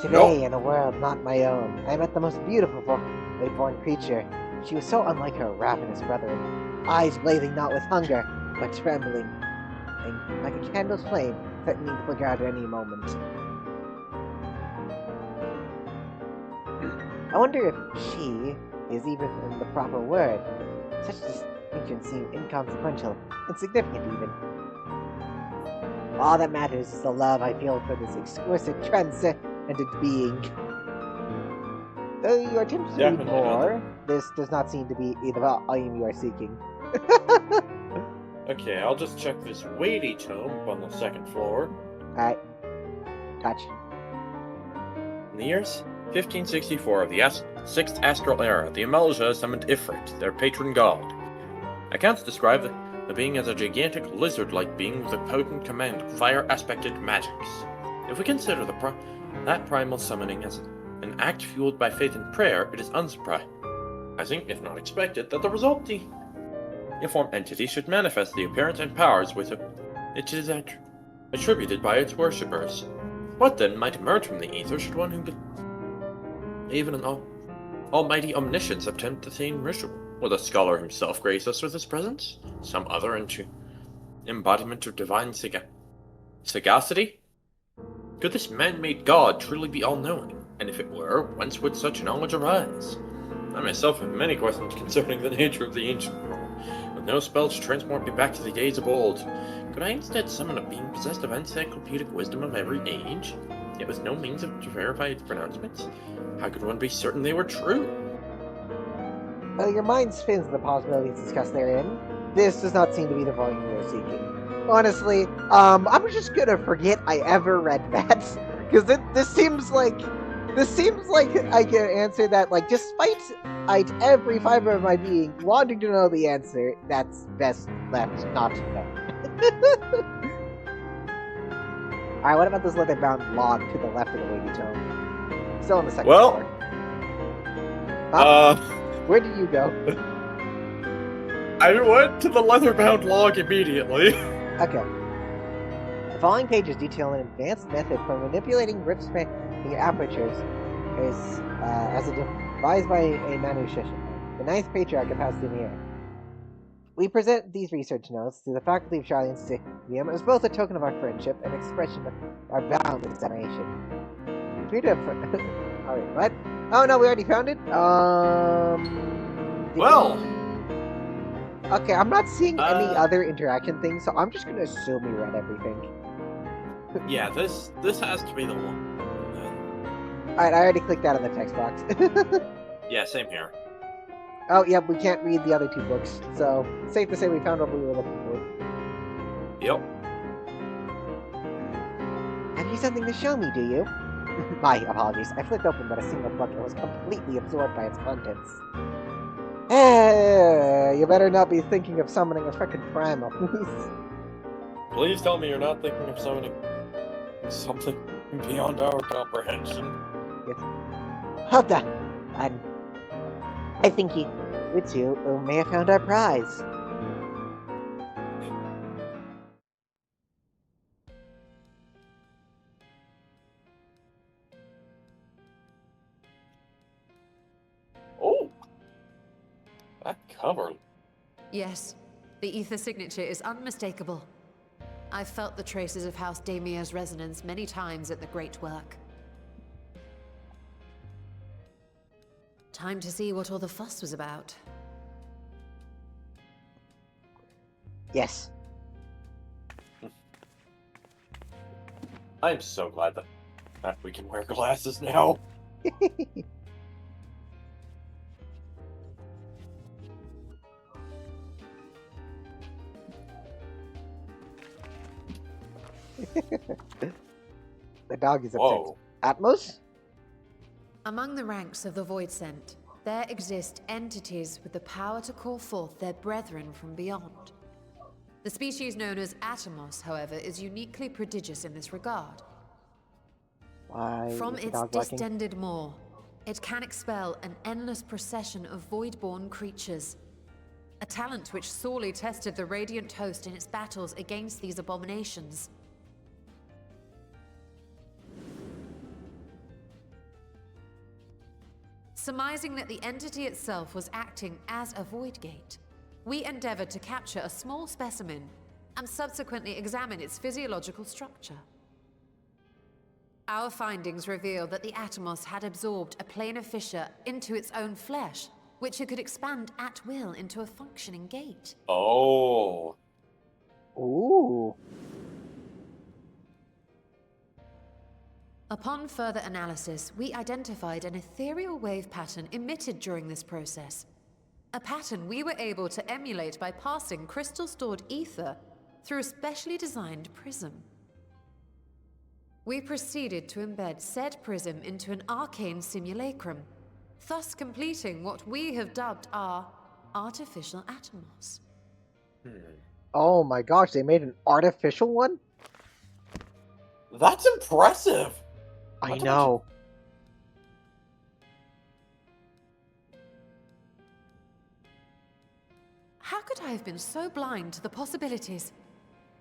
Today, in a world not my own, I met the most beautiful born creature. She was so unlike her ravenous brethren, eyes blazing not with hunger, but trembling, and like a candle's flame, threatening to flicker out at any moment. I wonder if she is even the proper word. Such distinctions seem inconsequential, insignificant even. All that matters is the love I feel for this exquisite, transcendent being. Though you are tempted to read more, this does not seem to be the volume you are seeking. Okay, I'll just check this weighty tome up on the second floor. Alright. Touch. In the years 1564 of the 6th Astral Era, the Amalja summoned Ifrit, their patron god. Accounts describe the being as a gigantic lizard-like being with a potent command of fire-aspected magics. If we consider that primal summoning as an act fueled by faith and prayer, it is unsurprising, if not expected, that the resulting informed entity should manifest the appearance and powers with it is attributed by its worshippers. What then might emerge from the ether should one who even an almighty omniscience attempt the same ritual? Will the scholar himself grace us with his presence? Some other embodiment of divine sagacity? Could this man-made god truly be all-knowing? And if it were, whence would such knowledge arise? I myself have many questions concerning the nature of the ancient world. With no spell to transport me back to the days of old, could I instead summon a being possessed of encyclopedic wisdom of every age, yet with no means to verify its pronouncements? How could one be certain they were true? Well, your mind spins the possibilities discussed therein. This does not seem to be the volume we are seeking. Honestly, I'm just gonna forget I ever read that, because this seems like I can answer that, like, despite every fiber of my being wanting to know the answer, that's best left not to know. Alright, what about this leather-bound log to the left of the weighty tome? Still on the second Well, floor. Huh? uh, Where did you go? I went to the leather-bound log immediately. Okay. The following pages detail an advanced method for manipulating rip-spanning apertures as devised by a Manu Shishin, the ninth patriarch of House Denier. We present these research notes to the faculty of Charlie Stadium as both a token of our friendship and expression of our boundless admiration. Free to Alright, what? Oh no, we already found it? Well, Okay, I'm not seeing any Uh, other interaction things, so I'm just gonna assume we read everything. yeah, this has to be the one. Alright, I already clicked that in the text box. Yeah, same here. Oh, yeah, we can't read the other two books, so safe to say we found what we were looking for. Yep. Have you something to show me, do you? My apologies. I flipped open but a single book and was completely absorbed by its contents. You better not be thinking of summoning a frickin' primal. Please tell me you're not thinking of summoning something beyond our comprehension. Hold on. I think you two may have found our prize. Oh! That cover. Yes, the ether signature is unmistakable. I've felt the traces of House Damier's resonance many times at the Great Work. Time to see what all the fuss was about. Yes. I'm so glad that we can wear glasses now. The dog is upset. Whoa. Atmos? Among the ranks of the Voidsent, there exist entities with the power to call forth their brethren from beyond. The species known as Atomos, however, is uniquely prodigious in this regard. Why From is the its dog barking? distended maw, it can expel an endless procession of void-born creatures. A talent which sorely tested the Radiant Host in its battles against these abominations. Surmising that the entity itself was acting as a void gate, we endeavored to capture a small specimen and subsequently examine its physiological structure. Our findings reveal that the Atomos had absorbed a planar fissure into its own flesh, which it could expand at will into a functioning gate. Oh. Ooh. Upon further analysis, we identified an ethereal wave pattern emitted during this process. A pattern we were able to emulate by passing crystal-stored ether through a specially designed prism. We proceeded to embed said prism into an arcane simulacrum, thus completing what we have dubbed our artificial Atomos. Oh my gosh, they made an artificial one? That's impressive! I Not to know. How could I have been so blind to the possibilities?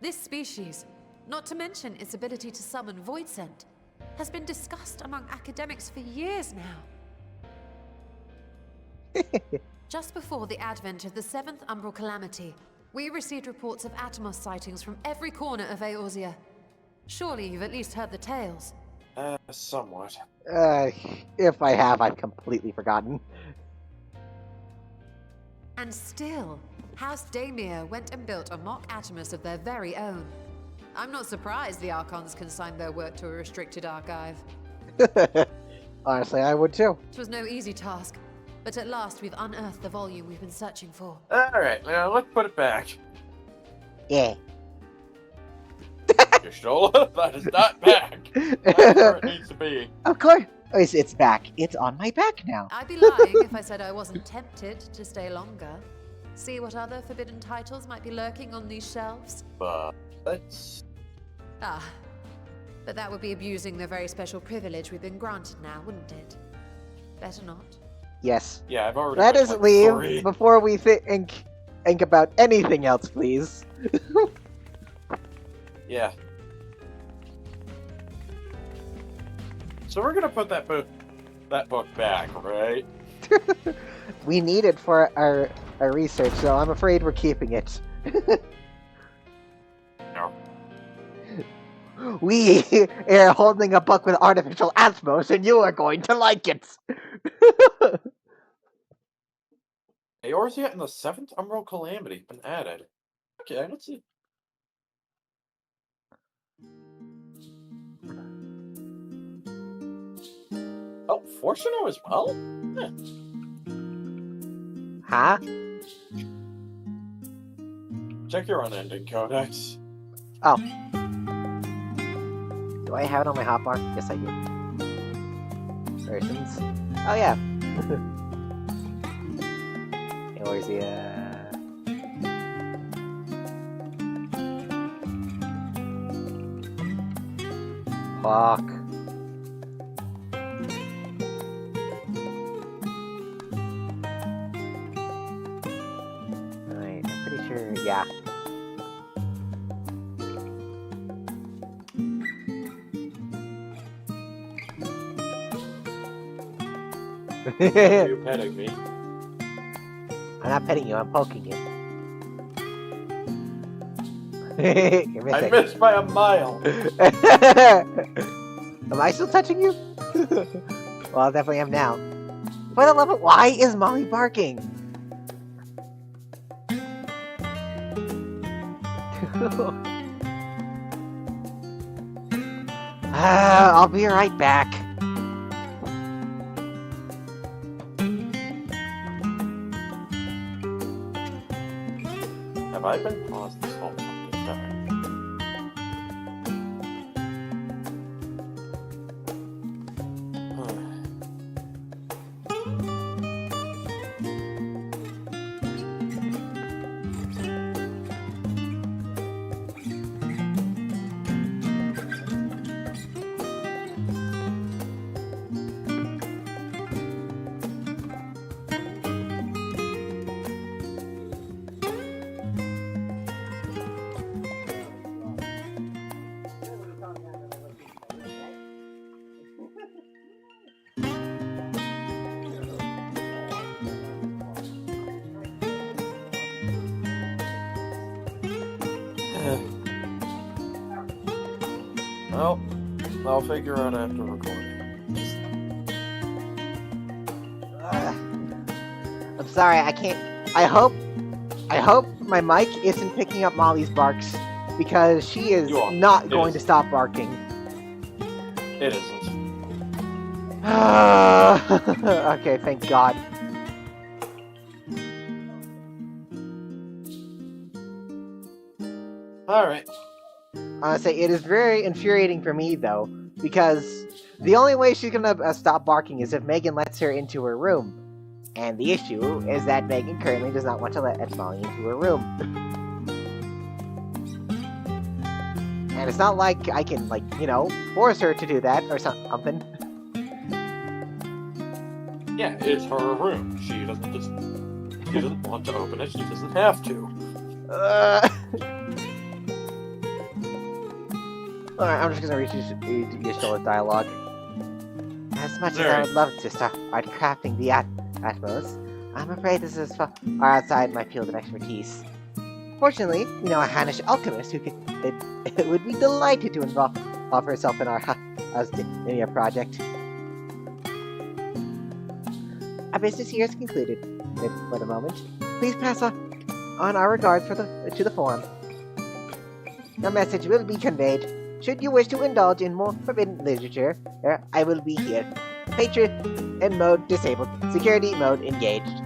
This species, not to mention its ability to summon Voidsent, has been discussed among academics for years now. Just before the advent of the 7th Umbral Calamity, we received reports of Atomos sightings from every corner of Eorzea. Surely you've at least heard the tales. Somewhat. If I have, I've completely forgotten. And still, House Damier went and built a mock Atomos of their very own. I'm not surprised the Archons consigned their work to a restricted archive. Honestly, I would too. It was no easy task, but at last we've unearthed the volume we've been searching for. Alright, now let's put it back. Yeah. Y'shtola, that is not back. That's where it needs to be. Of course. It's back. It's on my back now. I'd be lying if I said I wasn't tempted to stay longer. See what other forbidden titles might be lurking on these shelves? But let's... Ah, But that would be abusing the very special privilege we've been granted now, wouldn't it? Better not. Yes. Yeah, I've already. Let made, us like, leave 3. before we think about anything else, please. Yeah. So we're gonna put that book back, right? We need it for our research, so I'm afraid we're keeping it. No. We are holding a book with artificial Atmos, and you are going to like it. Eorzea and the 7th Umbral Calamity been added. Okay, let's see. Oh, Fortuno as well? Yeah. Huh? Check your unending codex. Oh. Do I have it on my hotbar? Yes, I do. Persons. Oh, yeah. Eorzea. Fuck. Alright, I'm pretty sure, yeah. Are you petting me? I'm not petting you, I'm poking you. You're I missing. missed by a mile. Am I still touching you? Well, I definitely am now. For the love of— why is Molly barking? I'll be right back. Have I been paused this whole fucking time? Well, I'll figure out after recording. I'm sorry, I can't— I hope my mic isn't picking up Molly's barks, because she is You are. not It going is. to stop barking. It isn't. Okay, thank God. Alright. Honestly, it is very infuriating for me, though, because the only way she's gonna stop barking is if Megan lets her into her room. And the issue is that Megan currently does not want to let Molly into her room. And it's not like I can, like, you know, force her to do that or something. Yeah, it's her room. She doesn't want to open it, she doesn't have to. Alright, I'm just gonna read you Shola's dialogue. As much as I would love to start crafting the Atmos, I'm afraid this is far outside my field of expertise. Fortunately, we know a Hannish alchemist who would be delighted to involve herself in our Asdinia project. Our business here is concluded for the moment. Please pass on our regards to the forum. Your message will be conveyed. Should you wish to indulge in more forbidden literature, I will be here. Patron and mode disabled. Security mode engaged.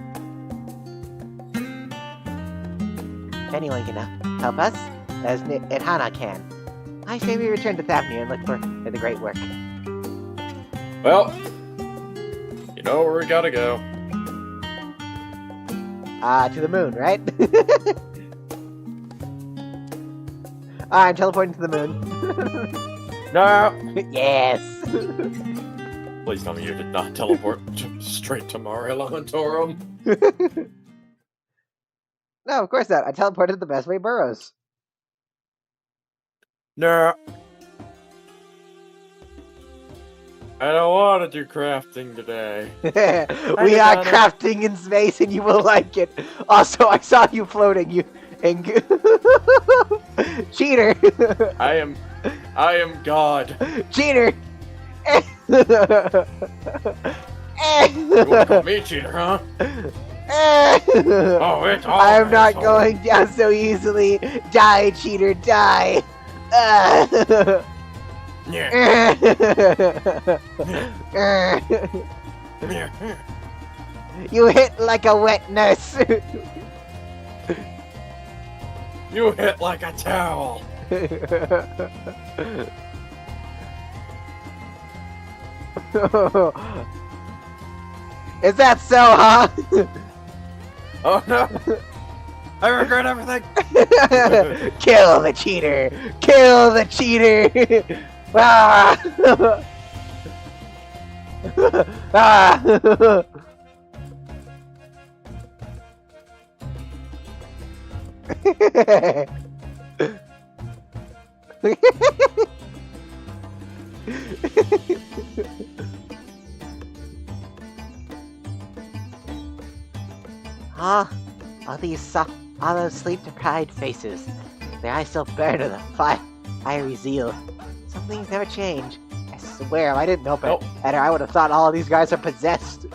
If anyone can help us, as Hana can, I say we return to Thavnir and look for the great work. Well, you know where we gotta go. To the moon, right? I'm teleporting to the moon. No! Yes. Please tell me you did not teleport straight to Mare Lamentorum. No, of course not. I teleported the best way burrows. No. I don't want to do crafting today. We are Donna. crafting in space, and you will like it. Also, I saw you floating. You and cheater, I am God. cheater. You wanna call me cheater, huh? Oh, it's all I'm not asshole. going down so easily. Die, cheater, die. Yeah. You hit like a wet nurse. You hit like a towel. Is that so, huh? Oh no! I regret everything. Kill the cheater! Kill the cheater! Ah! Ah! Ah, all those sleep-deprived faces. Their eyes still burn with a fiery zeal. Some things never change. I swear, if I didn't know Nope. better, I would have thought all of these guys are possessed.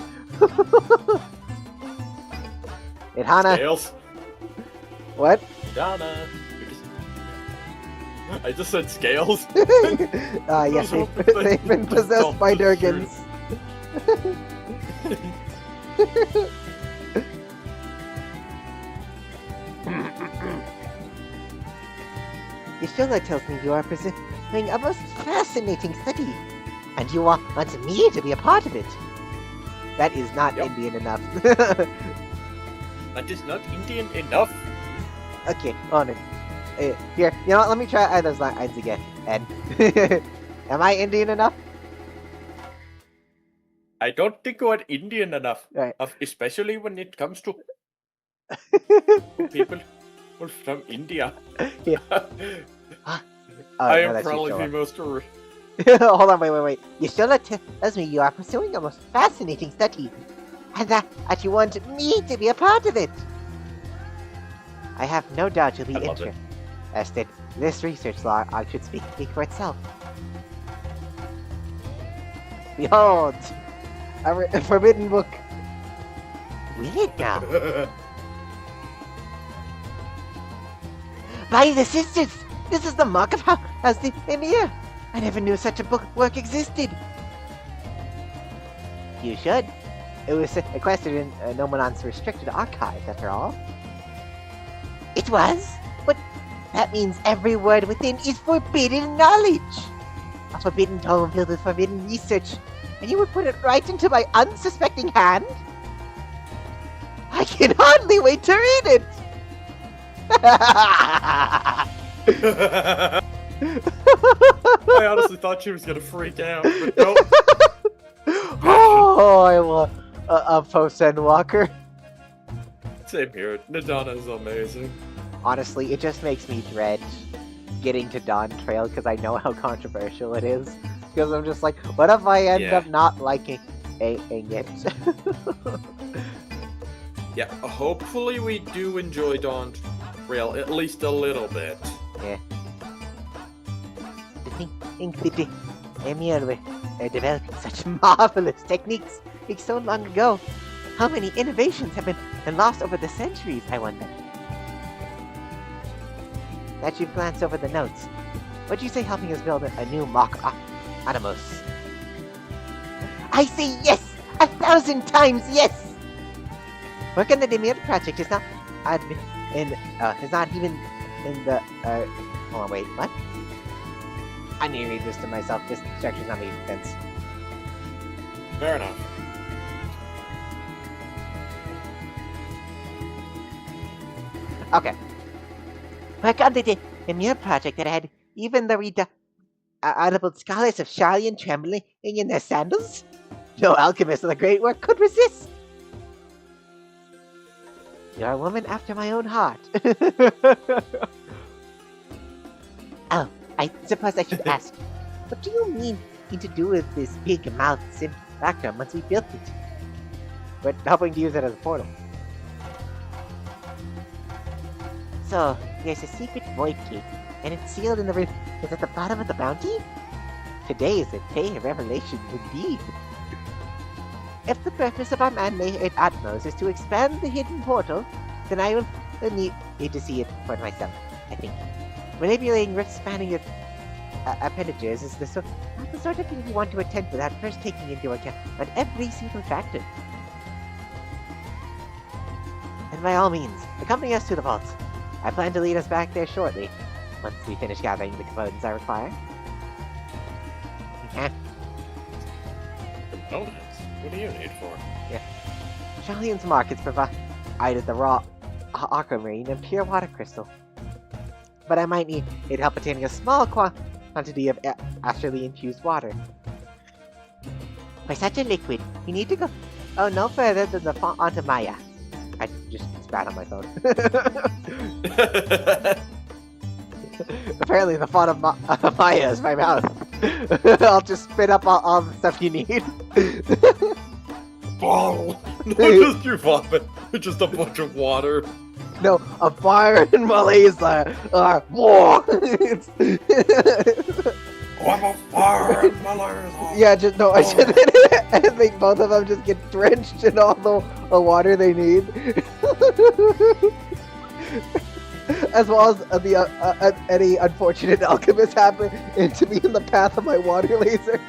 It Hana, Scales. what? Donna. I just said scales. Yes, they've been possessed by Durgans. Yashola tells me you are pursuing a most fascinating study, and you want me to be a part of it. That is not Yep. Indian enough. That is not Indian enough. Okay, on it. Here, you know what? Let me try those lines again. And am I Indian enough? I don't think you are Indian enough, Right. Especially when it comes to people from India. Yeah. Oh, I no, am that's probably the Yashola. most. Hold on, wait. Yashola tells me you are pursuing a most fascinating study, and that you want me to be a part of it. I have no doubt you'll be I love it. interested. This research log should speak for itself. Behold, a forbidden book. Read it now. By the sisters, this is the mark of how's the Emir. I never knew such a work existed. You should. It was sequestered in Nomonon's restricted archives, after all. It was? But that means every word within is forbidden knowledge. A forbidden tome filled with forbidden research, and you would put it right into my unsuspecting hand? I can hardly wait to read it! I honestly thought she was gonna freak out, but nope. Oh, I love a post-Endwalker. Same here. Nadana is amazing. Honestly, it just makes me dread getting to Dawn Trail because I know how controversial it is. Because I'm just like, what if I end Yeah. up not liking it? Yeah, hopefully we do enjoy Dawn Trail at least a little bit. Yeah. To think that the Emir were developing such marvelous techniques so long ago. How many innovations have been lost over the centuries, I wonder? That you've glanced over the notes. What'd you say helping us build a new mock Animos? I say yes! 1,000 times yes! Work on the Demir project is not even in the hold on, wait, what? I need to read this to myself. This structure's not making sense. Fair enough. Okay. Work on the Demir project that had even the audible scholars of Sharlayan trembling in their sandals? No alchemist of the great work could resist. You're a woman after my own heart. Oh, I suppose I should ask, what do you mean to do with this big mouth simulacrum once we built it? We're hoping to use it as a portal. So, there's a secret void gate, and it's sealed in the room. Is at the bottom of the bounty? Today is a day of revelation indeed. If the purpose of our man-made Atmos is to expand the hidden portal, then I will need to see it for myself, I think. Manipulating rift-spanning appendages is not the sort of thing you want to attempt without first taking into account every single factor. And by all means, accompany us to the vaults. I plan to lead us back there shortly, once we finish gathering the components I require. Components? What do you need for? Sharlayan's markets provided the raw aquamarine and pure water crystal. But I might need help obtaining a small quantity of astrally infused water. For such a liquid, you need to go no further than the font of Maya. I just spat on my phone. Apparently the font of Maya is my mouth. I'll just spit up all the stuff you need. Bottle! Not just your vomit, just a bunch of water. No, a fire in Malaysia. War. I'm a fire in my lair. Yeah, just no. I should. I think both of them just get drenched in all the water they need, as well as any unfortunate alchemist happen to be in the path of my water laser.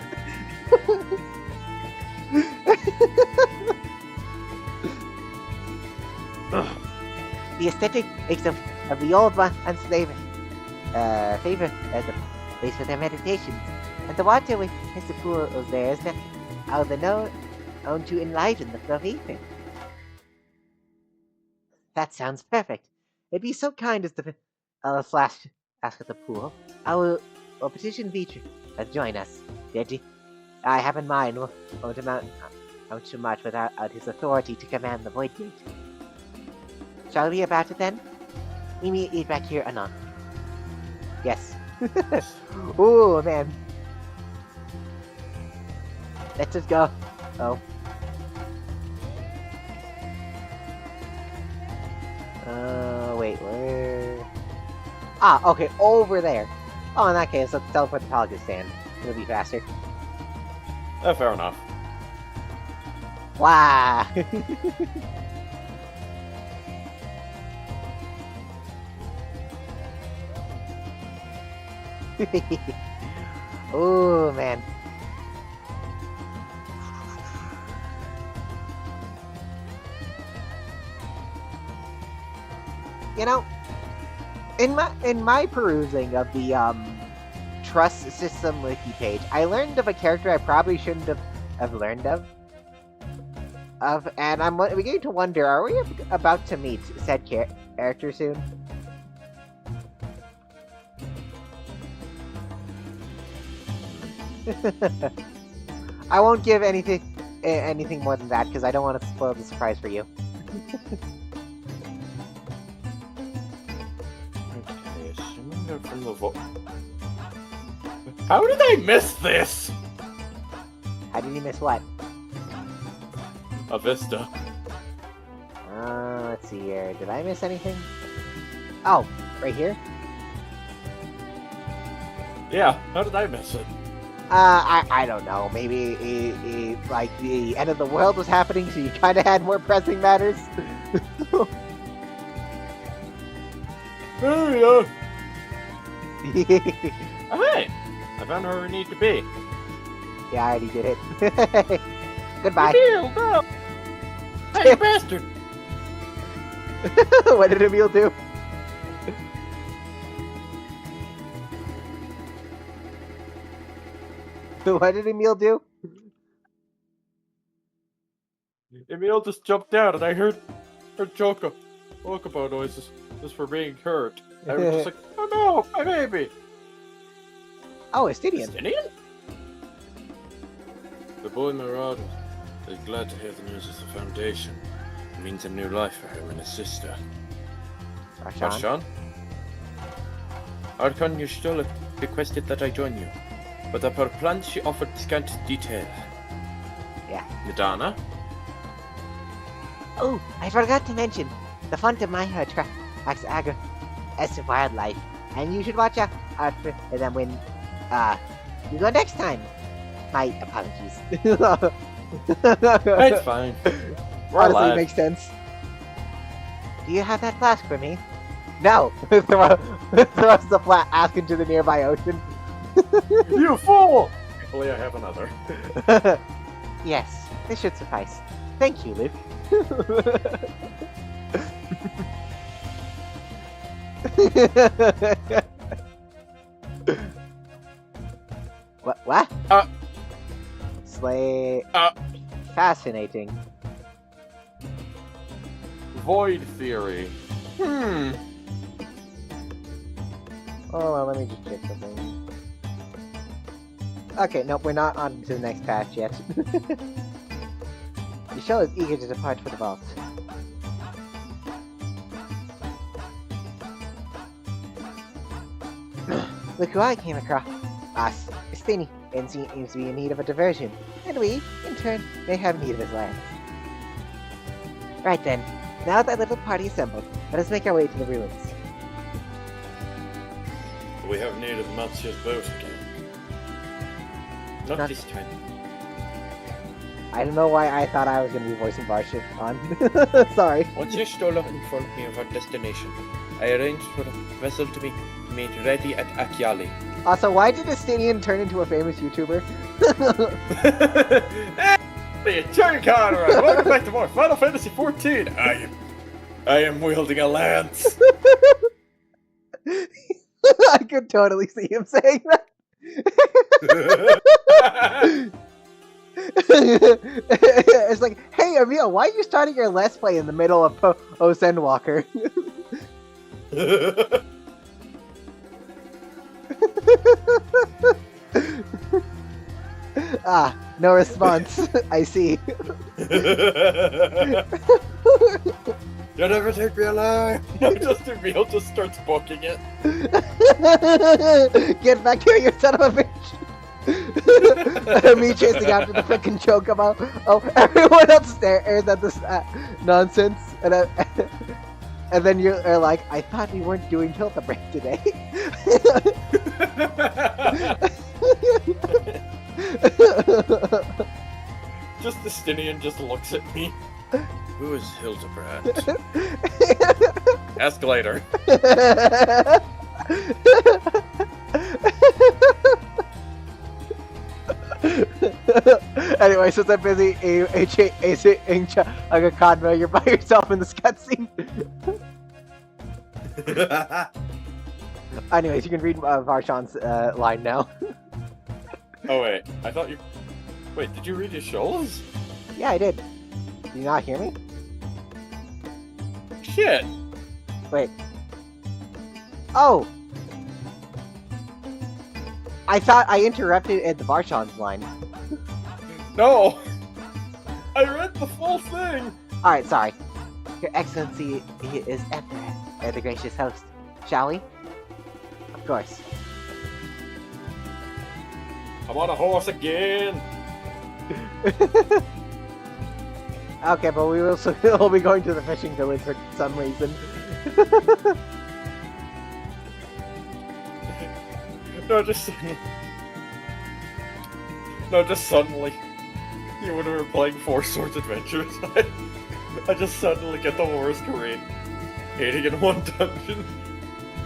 The aesthetics of the old one and favor as a place for their meditations, and the water with the pools there is now known to enliven the flow of ether. That sounds perfect. It'd be so kind as to flash ask at the pool. I will petition Beecher to join us. Deji, I have in mind won't amount too much without his authority to command the Void Gate. Shall we be about it then? We meet back here anon. Yes. Ooh, man. Let's just go. Oh. Wait, where? Ah, okay, over there. Oh, in that case, let's teleport the Pelican stand. It'll be faster. Fair enough. Wow. Oh man. You know, in my perusing of the trust system wiki page, I learned of a character I probably shouldn't have learned of, and I'm beginning to wonder: are we about to meet said character soon? I won't give anything more than that because I don't want to spoil the surprise for you. Okay, assuming they're from the vault. How did I miss this? How did you miss what? A vista. Let's see here. Did I miss anything? Oh, right here? Yeah, how did I miss it? I don't know. Maybe like the end of the world was happening, so you kind of had more pressing matters. There we go. Hey, I found where we need to be. Yeah, I already did it. Goodbye. Emil, no! Hey, you bastard! What did Emil do? What did Emil do? Emil just jumped out and I heard chocobo noises just for being hurt. I was just like, oh no, my baby! Oh, Estinian. Estinian? The boy Marauder is glad to hear the news of the Foundation. It means a new life for him and his sister. Varshan. Varshan? Archon Y'shtola requested that I join you, but of her plans she offered scant detail. Yeah. Nadana? Oh, I forgot to mention, the font of my tracks Agra as a wildlife, and you should watch out for them when you go next time. My apologies. It's fine. We're Honestly, alive. it makes sense. Do you have that flask for me? No. Throws the flask into the nearby ocean. You fool! Hopefully I have another. Yes, this should suffice. Thank you, Luke. What? Slay. Fascinating. Void theory. Hold on, let me just check something. Okay, nope, we're not on to the next patch yet. Michelle is eager to depart for the vault. Look who I came across. Us, Estini, and seems to be in need of a diversion, and we, in turn, may have need of his lands. Right then, now that little party assembled, let us make our way to the ruins. We have need of Matsia's boat again. Not Not- this time. I don't know why I thought I was going to be voicing Varshan on. Sorry. Once Y'shtola informed me of our destination, I arranged for the vessel to be made ready at Akyali. Also, why did Estinian turn into a famous YouTuber? Hey, Jerry Conrad! Welcome back to more Final Fantasy XIV! I am wielding a lance! I could totally see him saying that. It's like, hey, Emil, why are you starting your Let's Play in the middle of Sendwalker? Ah, no response. I see. You'll never take me alive! No, just Emil just starts booking it. Get back here, you son of a bitch! Me chasing after the freaking chocobo. Oh, everyone else stares at this nonsense, and then you're like, I thought we weren't doing Hildebrand today. Just Estinian just looks at me. Who is Hildebrand? Ask later. Anyway, since I'm busy acing Agakadra, you're by yourself in this cutscene. Anyways, you can read Varshan's line now. Oh wait, I thought you... Wait, did you read his shoals? Yeah, I did. Did you not hear me? Shit! Wait. Oh! I thought I interrupted at the Varshan's line. No! I read the full thing! Alright, sorry. Your Excellency he is Emperor, the gracious host. Shall we? Of course. I'm on a horse again! Okay, but we will still be going to the fishing village for some reason. No, just suddenly. You when we were playing Four Swords Adventures, I just suddenly get the horse Korean hating in one dungeon.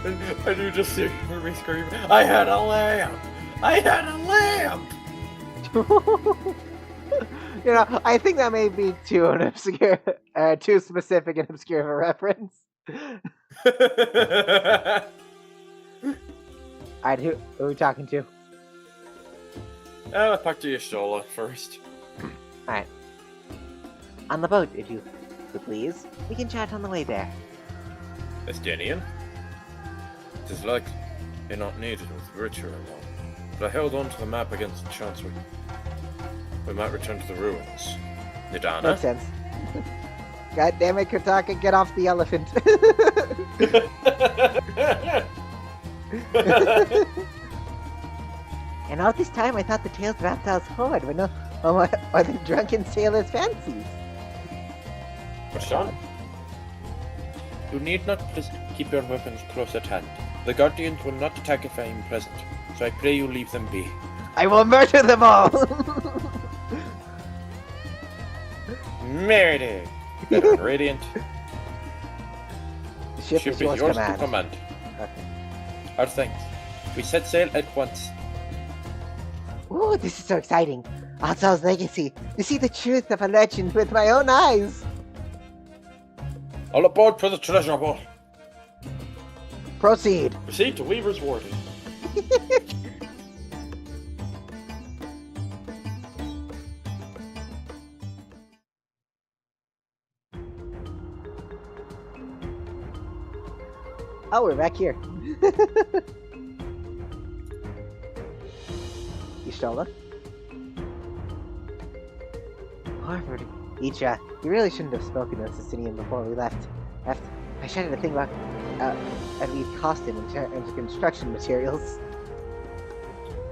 And you just hear me scream, I had a lamp! I had a lamp! You know, I think that may be too specific and obscure of a reference. Alright, who are we talking to? I'll talk to Y'shtola first. Alright. On the boat, if you please. We can chat on the way there. Estinian? It is like you're not needed with Richard alone. but I held on to the map against the chance we might return to the ruins. Nidana? Makes sense. God damn it, Kotaka, get off the elephant. And all this time I thought the tales of Aptal's hoard were no or the drunken sailor's fancies. Rashawn? You need not keep your weapons close at hand. The Guardians will not attack if I am present, so I pray you leave them be. I will murder them all! Meredith! Better on Radiant. The ship is yours to command. command. Okay. Our thanks. We set sail at once. Ooh, this is so exciting. Aptal's legacy. To see the truth of a legend with my own eyes. All aboard for the treasure vault. Proceed. Proceed to Weaver's Warden. Oh, we're back here. Y'shtola? Harvard. Icha, you really shouldn't have spoken to Sicinian before we left. I shouted a thing about leave costume and construction materials.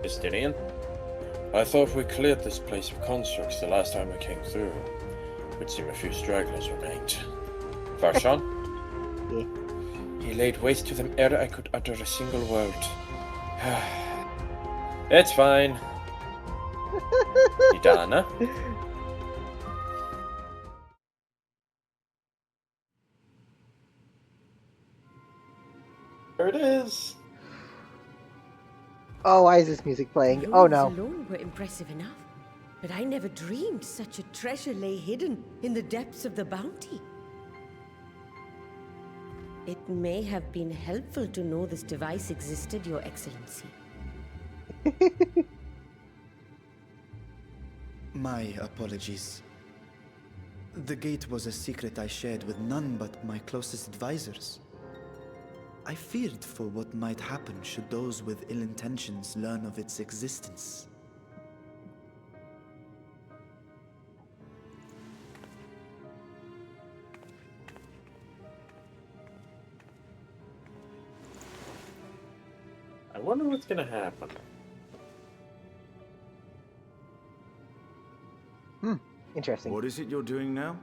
Justinian? I thought we cleared this place of constructs the last time I came through. Would seem a few stragglers remained. Farshawn? Yeah. He laid waste to them ere I could utter a single word. It's fine. Idana? There it is. Oh, why is this music playing? Oh no. alone were impressive enough, but I never dreamed such a treasure lay hidden in the depths of the bounty. It may have been helpful to know this device existed, Your Excellency. My apologies. The gate was a secret I shared with none but my closest advisors. I feared for what might happen should those with ill intentions learn of its existence. I wonder what's gonna happen. Interesting. What is it you're doing now?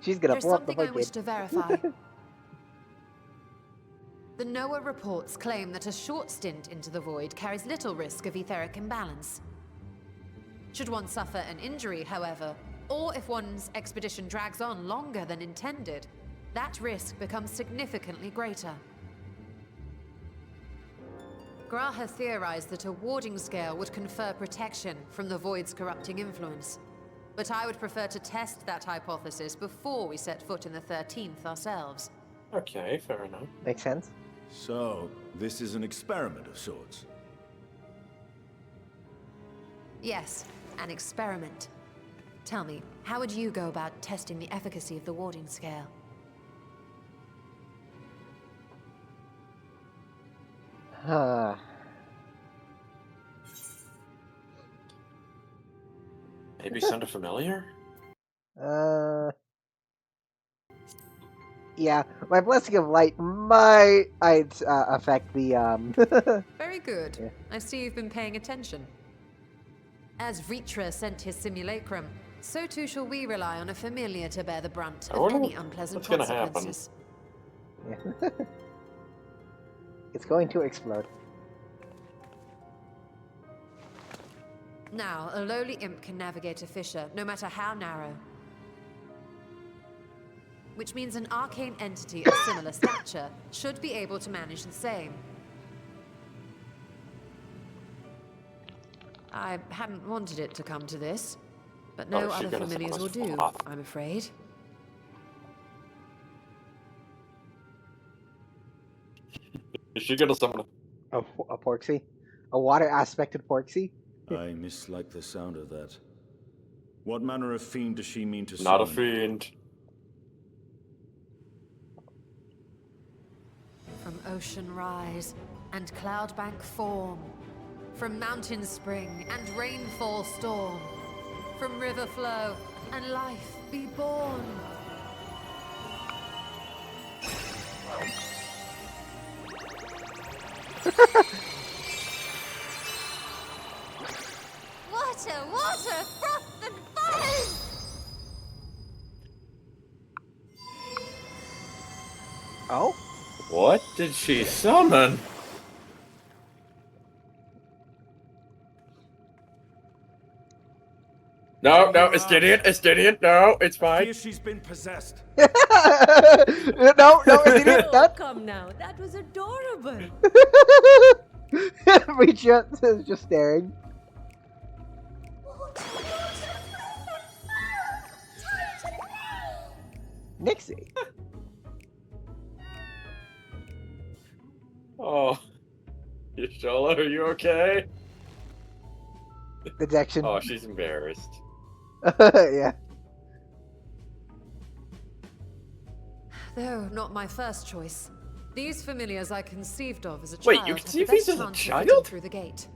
She's gonna There's blow up the something I wish wicked. to verify. The NOAA reports claim that a short stint into the void carries little risk of etheric imbalance. Should one suffer an injury, however, or if one's expedition drags on longer than intended, that risk becomes significantly greater. Graha theorized that a warding scale would confer protection from the void's corrupting influence. But I would prefer to test that hypothesis before we set foot in the 13th ourselves. Okay, fair enough. Makes sense. So, this is an experiment of sorts. Yes, an experiment. Tell me, how would you go about testing the efficacy of the warding scale? Maybe sound familiar? Yeah, my blessing of light might affect the Very good. Yeah. I see you've been paying attention. As Vritra sent his simulacrum, so too shall we rely on a familiar to bear the brunt I of wonder any unpleasant what's gonna happen. consequences. Yeah. It's going to explode. Now, a lowly imp can navigate a fissure, no matter how narrow. Which means an arcane entity of similar stature should be able to manage the same. I hadn't wanted it to come to this, but no Oh, she other got us familiars will almost do, off. I'm afraid. Is she gonna summon A Porksy? A water-aspected Porksy? I mislike the sound of that. What manner of fiend does she mean to Not a summon? fiend. From ocean rise and cloudbank form, from mountain spring and rainfall storm, from river flow and life be born. Water, water, froth and foam! Oh? What did she summon? No, it's Gideon, no, it's fine. Here she's been possessed. no, it didn't. Oh, That come now. That was adorable. Reacher is just staring. Nixie. Oh. Y'shtola, are you okay? Dejection. Oh, she's embarrassed. Yeah. Though not my first choice. These familiars I conceived of as a Wait, child you have conceived the these best as a chance of fitting child? through the gate.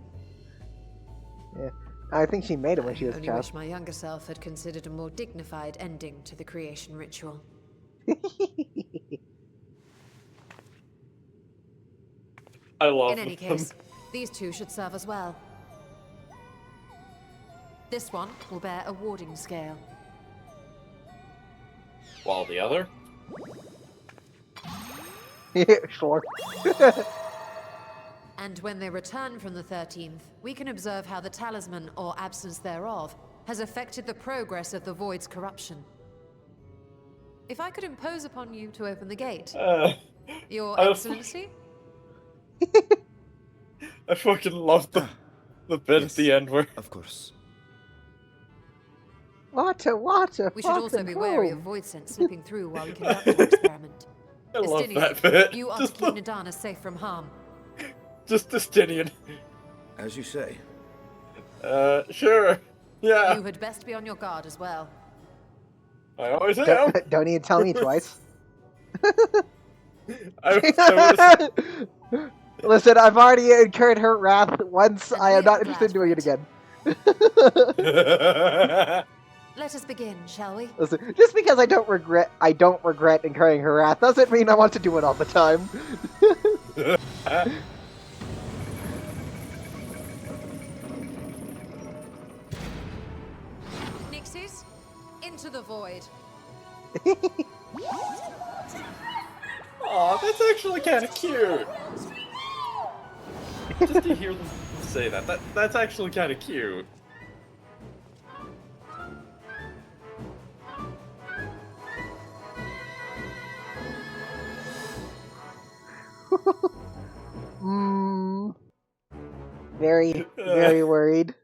Yeah. I think she made it when she was a Only child. wish my younger self had considered a more dignified ending to the creation ritual. I love In any them. case, these two should serve as well. This one will bear a warding scale. While the other? Sure. And when they return from the 13th, we can observe how the talisman, or absence thereof, has affected the progress of the Void's corruption. If I could impose upon you to open the gate, Your I- Excellency? I fucking love the bit at the end where Of course. Water, water. We should also fucking be wary of home. void scent slipping through while we conduct our experiment. I love Estinian, that bit. you are Just to keep Nadana safe from harm. Just Estinian. As you say. Sure. Yeah, You had best be on your guard as well. I always am. Don't need to tell me twice. I Listen, I've already incurred her wrath once. And I we am not are interested in doing it glad again. Let us begin, shall we? Listen, just because I don't regret incurring her wrath doesn't mean I want to do it all the time. Nixies, into the void. Aw, that's actually kind of cute. Just to hear them say that's actually kind of cute. Very, very worried.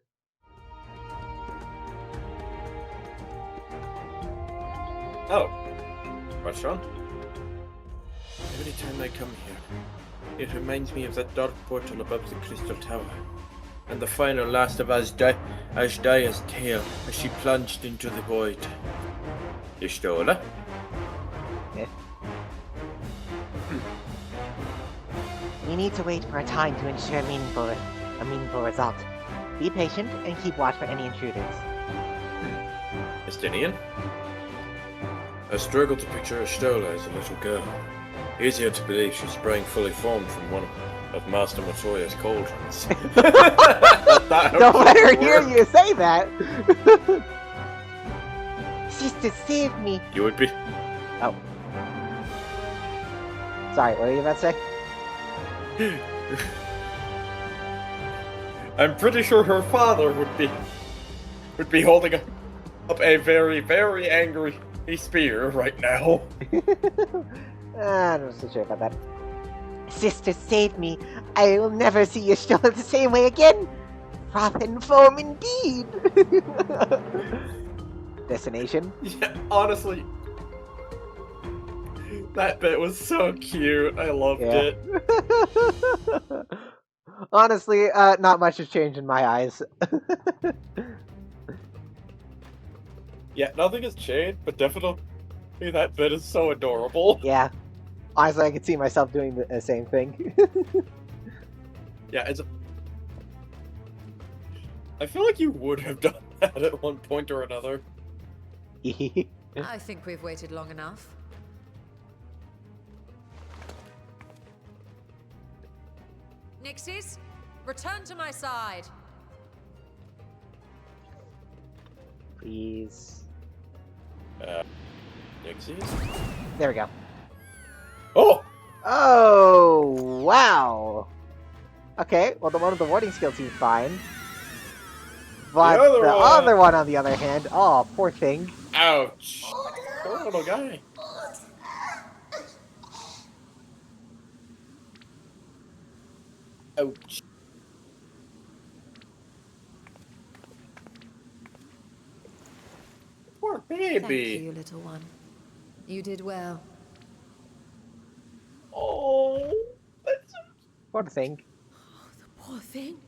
Oh, question? Every time I come here, it reminds me of that dark portal above the Crystal Tower, and the final last of Ashdaya's tale as she plunged into the void. Y'shtola? Yeah. We need to wait for a time to ensure a meaningful result. Be patient and keep watch for any intruders. Estinian? I struggle to picture Y'shtola as a little girl. Easier to believe she sprang fully formed from one of Master Matoya's cauldrons. Don't let her hear you say that. Sister, save me! You would be. Oh. Sorry, what were you about to say? I'm pretty sure her father would be holding up a very, very angry spear right now. I'm not so sure about that. Sister, save me! I will never see Y'shtola the same way again! Froth and foam indeed! Destination? Yeah, honestly, that bit was so cute. I loved Yeah. it. Honestly, not much has changed in my eyes. Yeah, nothing has changed, but definitely that bit is so adorable. Yeah. Honestly, I could see myself doing the same thing. Yeah, I feel like you would have done that at one point or another. I think we've waited long enough. Nixies, return to my side. Please. Nixies? There we go. Oh! Oh, wow. Okay, well, the one with the warding skill seems fine. But other the one- other one, on the other hand, oh, poor thing. Ouch! Poor little guy. Ouch. Poor Thank baby. you, little one. You did well. Oh, that's Poor thing. Poor thing.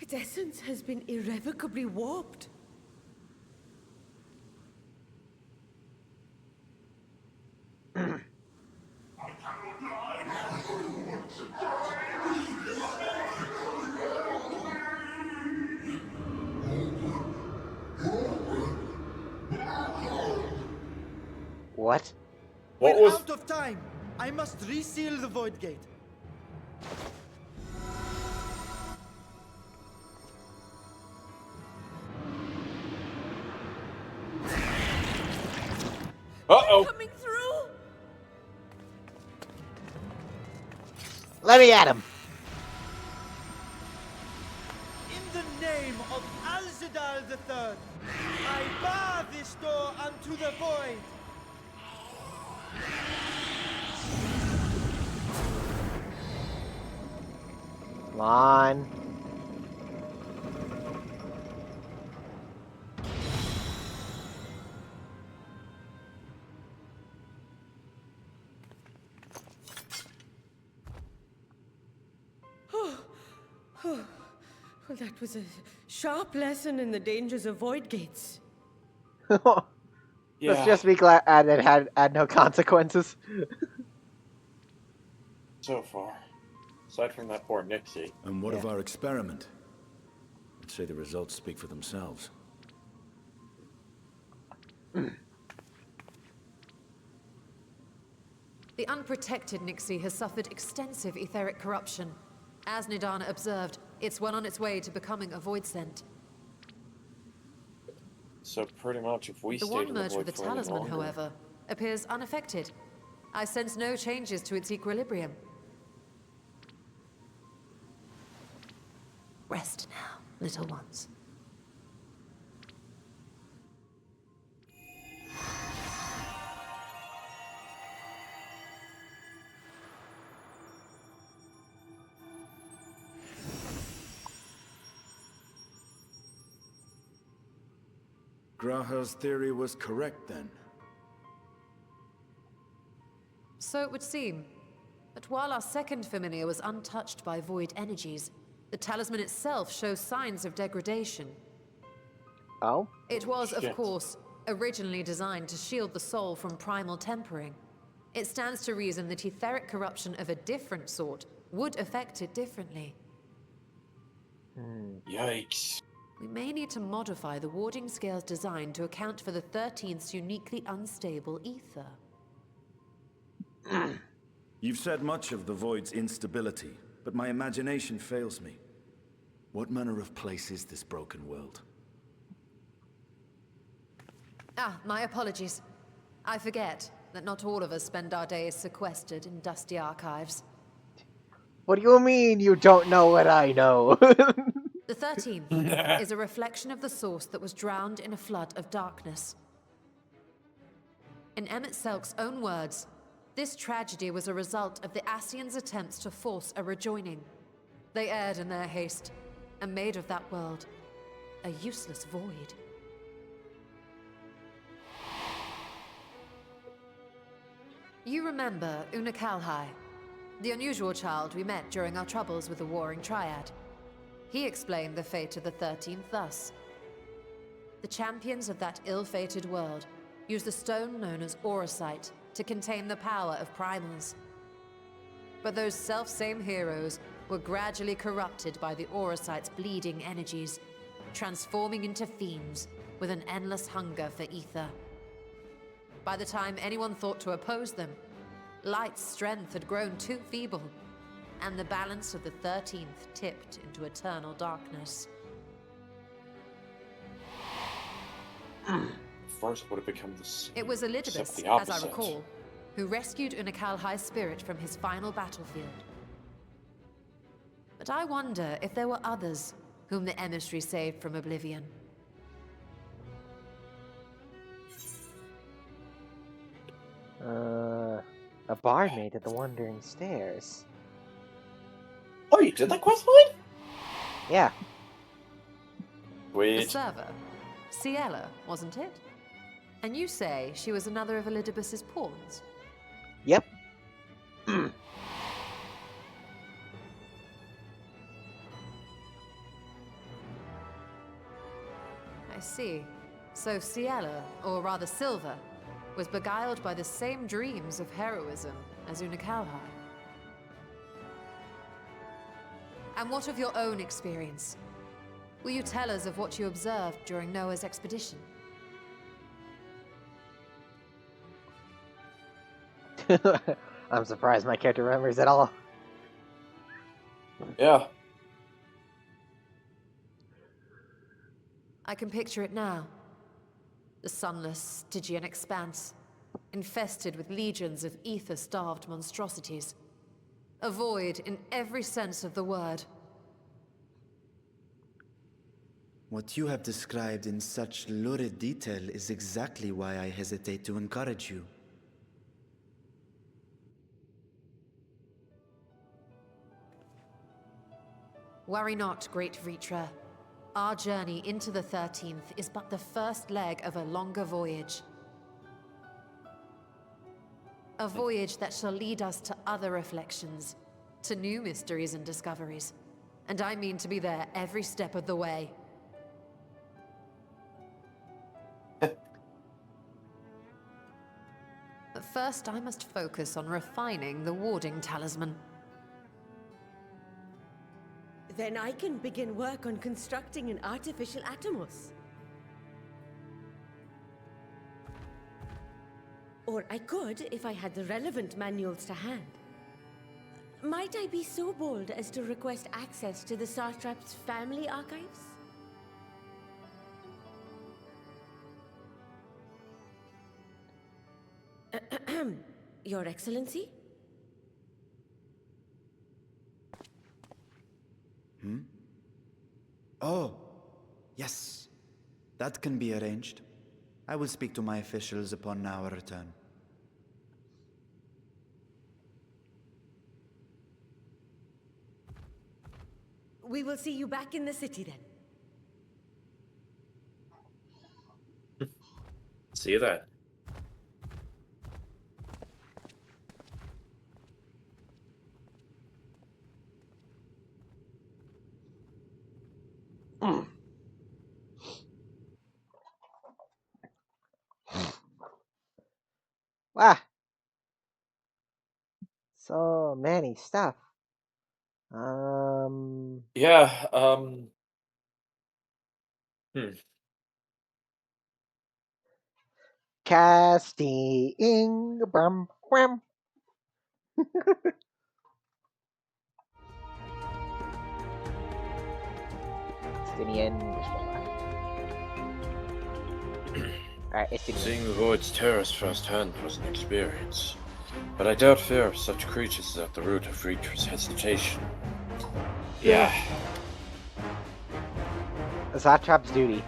Its essence has been irrevocably warped. What? what We're was. out of time. I must reseal the void gate. Uh-oh. Coming through! Let me at him. In the name of Alzadal III, I bar this door unto the void. Come on. Well, that was a sharp lesson in the dangers of void gates. Let's Yeah. just be glad that it had no consequences. So far. Aside from that poor Nixie. And what of Yeah. our experiment? I'd say the results speak for themselves. The unprotected Nixie has suffered extensive etheric corruption. As Nidana observed, it's well on its way to becoming a void scent. So pretty much if we The stayed one in the merged void with the for any talisman, longer- however, appears unaffected. I sense no changes to its equilibrium. Rest now, little ones. Graha's theory was correct then. So it would seem. But while our second familiar was untouched by void energies, the talisman itself shows signs of degradation. Oh? It was, of Shit. course, originally designed to shield the soul from primal tempering. It stands to reason that etheric corruption of a different sort would affect it differently. Yikes. We may need to modify the warding scale's design to account for the 13th's uniquely unstable ether. You've said much of the Void's instability, but my imagination fails me. What manner of place is this broken world? Ah, my apologies. I forget that not all of us spend our days sequestered in dusty archives. What do you mean you don't know what I know? The 13th is a reflection of the source that was drowned in a flood of darkness. In Emmett Selk's own words, this tragedy was a result of the Ascians' attempts to force a rejoining. They erred in their haste, and made of that world a useless void. You remember Una Kalhai, the unusual child we met during our troubles with the Warring Triad. He explained the fate of the 13th thus. The champions of that ill-fated world used the stone known as Auracite to contain the power of primals. But those self-same heroes were gradually corrupted by the Auracite's bleeding energies, transforming into fiends with an endless hunger for ether. By the time anyone thought to oppose them, Light's strength had grown too feeble, and the balance of the 13th tipped into eternal darkness. First would have become the same. It was Elidibus, except the as I opposite. recall, who rescued Unikal High's spirit from his final battlefield. But I wonder if there were others whom the emissary saved from oblivion. A barmaid at the Wandering Stairs. Oh, you did that quest line? Yeah. The Wait. server, Ciela, wasn't it? And you say she was another of Elidibus's pawns? Yep. I see. So Ciela, or rather Silva, was beguiled by the same dreams of heroism as Unikal High. And what of your own experience? Will you tell us of what you observed during Noah's expedition? I'm surprised my character remembers at all. Yeah. I can picture it now. The sunless, Stygian expanse, infested with legions of ether-starved monstrosities. A void in every sense of the word. What you have described in such lurid detail is exactly why I hesitate to encourage you. Worry not, great Vritra. Our journey into the 13th is but the first leg of a longer voyage. A voyage that shall lead us to other reflections, to new mysteries and discoveries. And I mean to be there every step of the way. But first I must focus on refining the warding talisman. Then I can begin work on constructing an artificial Atomos. Or I could if I had the relevant manuals to hand. Might I be so bold as to request access to the Satrap's family archives? Your Excellency? Oh, yes. That can be arranged. I will speak to my officials upon our return. We will see you back in the city then. See you then. Wow. So many stuff. Yeah, Casting brum brum. Estinian. Alright, Estinian. seeing the void's terrors firsthand was an experience. But I doubt fear of such creatures is at the root of Vritra's hesitation. Yeah. The Satrap's duty.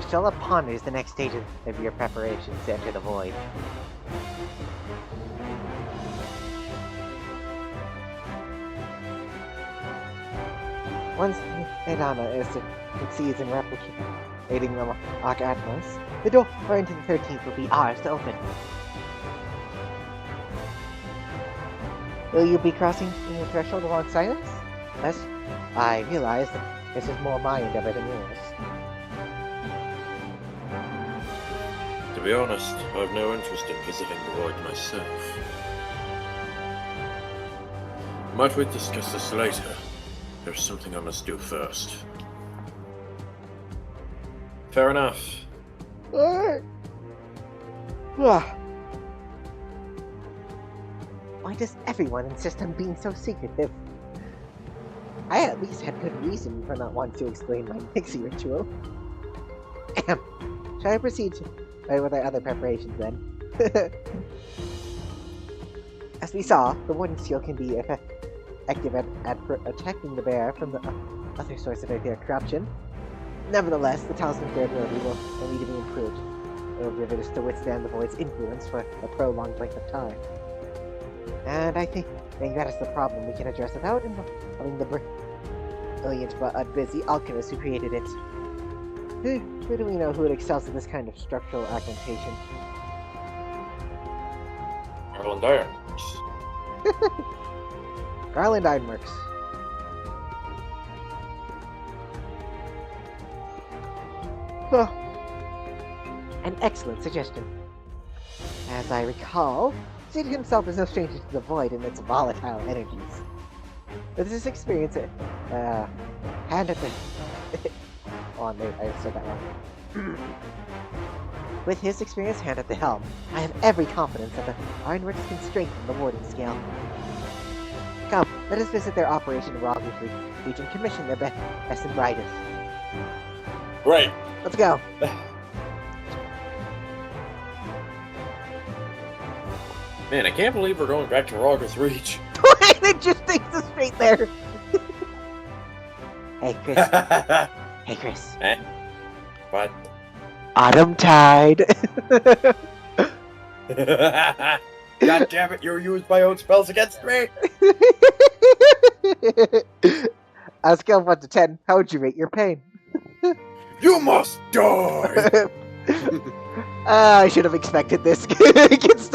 Still a ponder is the next stage of your preparations to enter the void. Once Edana succeeds in replicating the Arc Atmos, the door into the 13th will be ours to open. Will you be crossing the threshold alongside us? Yes, I realize that this is more my endeavor than yours. To be honest, I have no interest in visiting the void myself. Might we discuss this later? There's something I must do first. Fair enough. Why does everyone insist on being so secretive? I at least had good reason for not wanting to explain my pixie ritual. Shall I proceed with our other preparations then? As we saw, the Warden Seal can be effective at protecting the bear from the other source of their corruption. Nevertheless, the talisman's durability will need to be improved in order for this to withstand the void's influence for a prolonged length of time. And I think that is the problem we can address without involving the brilliant but busy alchemist who created it. Who do we know who excels at this kind of structural augmentation? Garland Ironworks. Garland Ironworks. Huh. An excellent suggestion. As I recall, Sid himself is no stranger to the void and its volatile energies. With his experience hand at the oh, no, I said that wrong. With his experience hand at the helm, I have every confidence that the Ironworks can strengthen the Warden Scale. Come, let us visit their operation in Rogers region, commission their best and brightest. Great. Let's go. Man, I can't believe we're going back to Rogers Reach. It just takes us straight there. Hey, Chris. Hey, Chris. Eh? What? Autumn Tide. God damn it, you used my own spells against me! On a scale of 1 to 10, how would you rate your pain? You must die! I should have expected this. It's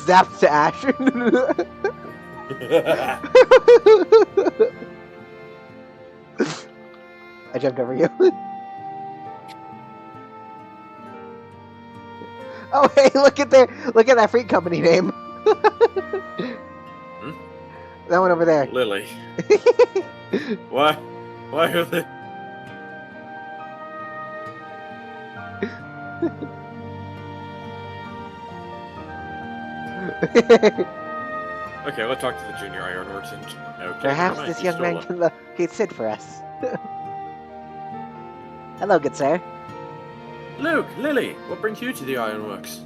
zapped to ash. I jumped over you. Oh hey, look at that freight company name. That one over there. Lily. Why are they... Okay, let's talk to the Junior Ironworks and... Okay, Perhaps this young man can locate Sid for us. Hello, good sir. Luke, Lily, what brings you to the Ironworks?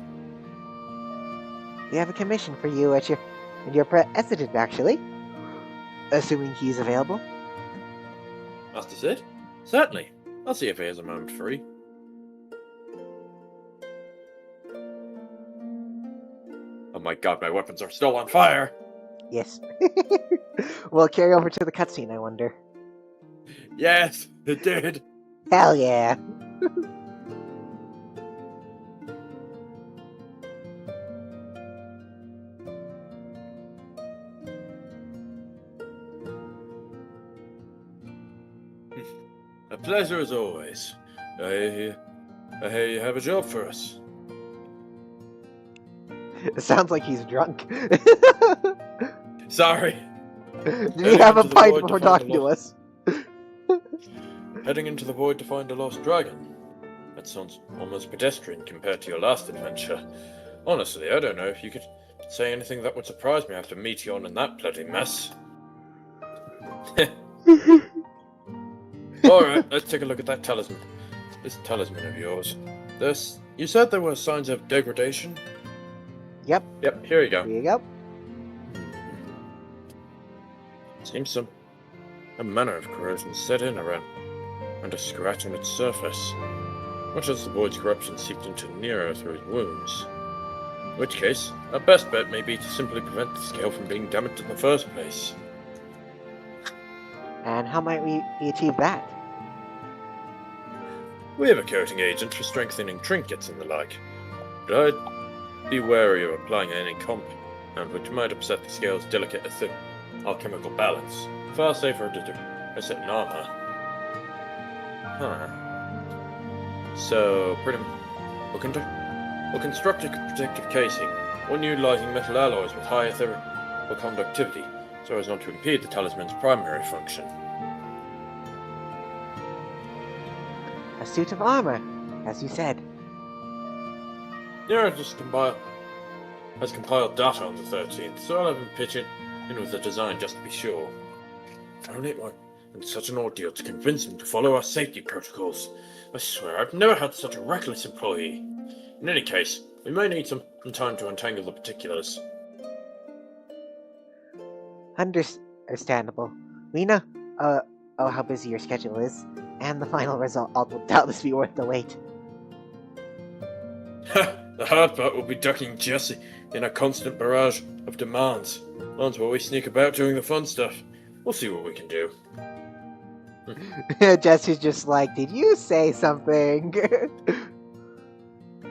We have a commission for you at your president, actually. Assuming he's available. Master Sid? Certainly. I'll see if he has a moment free. Oh my god, my weapons are still on fire! Yes. We'll carry over to the cutscene, I wonder. Yes, it did! Hell yeah! A pleasure as always. I have a job for us. It sounds like he's drunk. Sorry. Did you have a into the pint void before to find talking the to us? Heading into the void to find a lost dragon. That sounds almost pedestrian compared to your last adventure. Honestly, I don't know if you could say anything that would surprise me after Meteon and that bloody mess. Alright, let's take a look at that talisman. This talisman of yours. You said there were signs of degradation? Yep. Yep, here you go. Here you go. Seems a manner of corrosion set in around and a scratch on its surface, much as the void's corruption seeped into Nero through his wounds. In which case, our best bet may be to simply prevent the scale from being damaged in the first place. And how might we achieve that? We have a coating agent for strengthening trinkets and the like, but I'd be wary of applying any compound which might upset the scale's delicate alchemical balance. Far safer to do a certain armor. Huh. So, pretty much, look into We'll construct a protective casing, one utilizing metal alloys with high ethereal conductivity, so as not to impede the talisman's primary function. A suit of armor, as you said. Yeah, has compiled data on the 13th, so I'll have him pitch it in with the design just to be sure. Only it might be such an ordeal to convince him to follow our safety protocols. I swear, I've never had such a reckless employee. In any case, we may need some time to untangle the particulars. Understandable. We know, how busy your schedule is, and the final result will doubtless be worth the wait. The hard part will be ducking Jesse in a constant barrage of demands. Ones where we sneak about doing the fun stuff. We'll see what we can do. Jesse's just like, did you say something?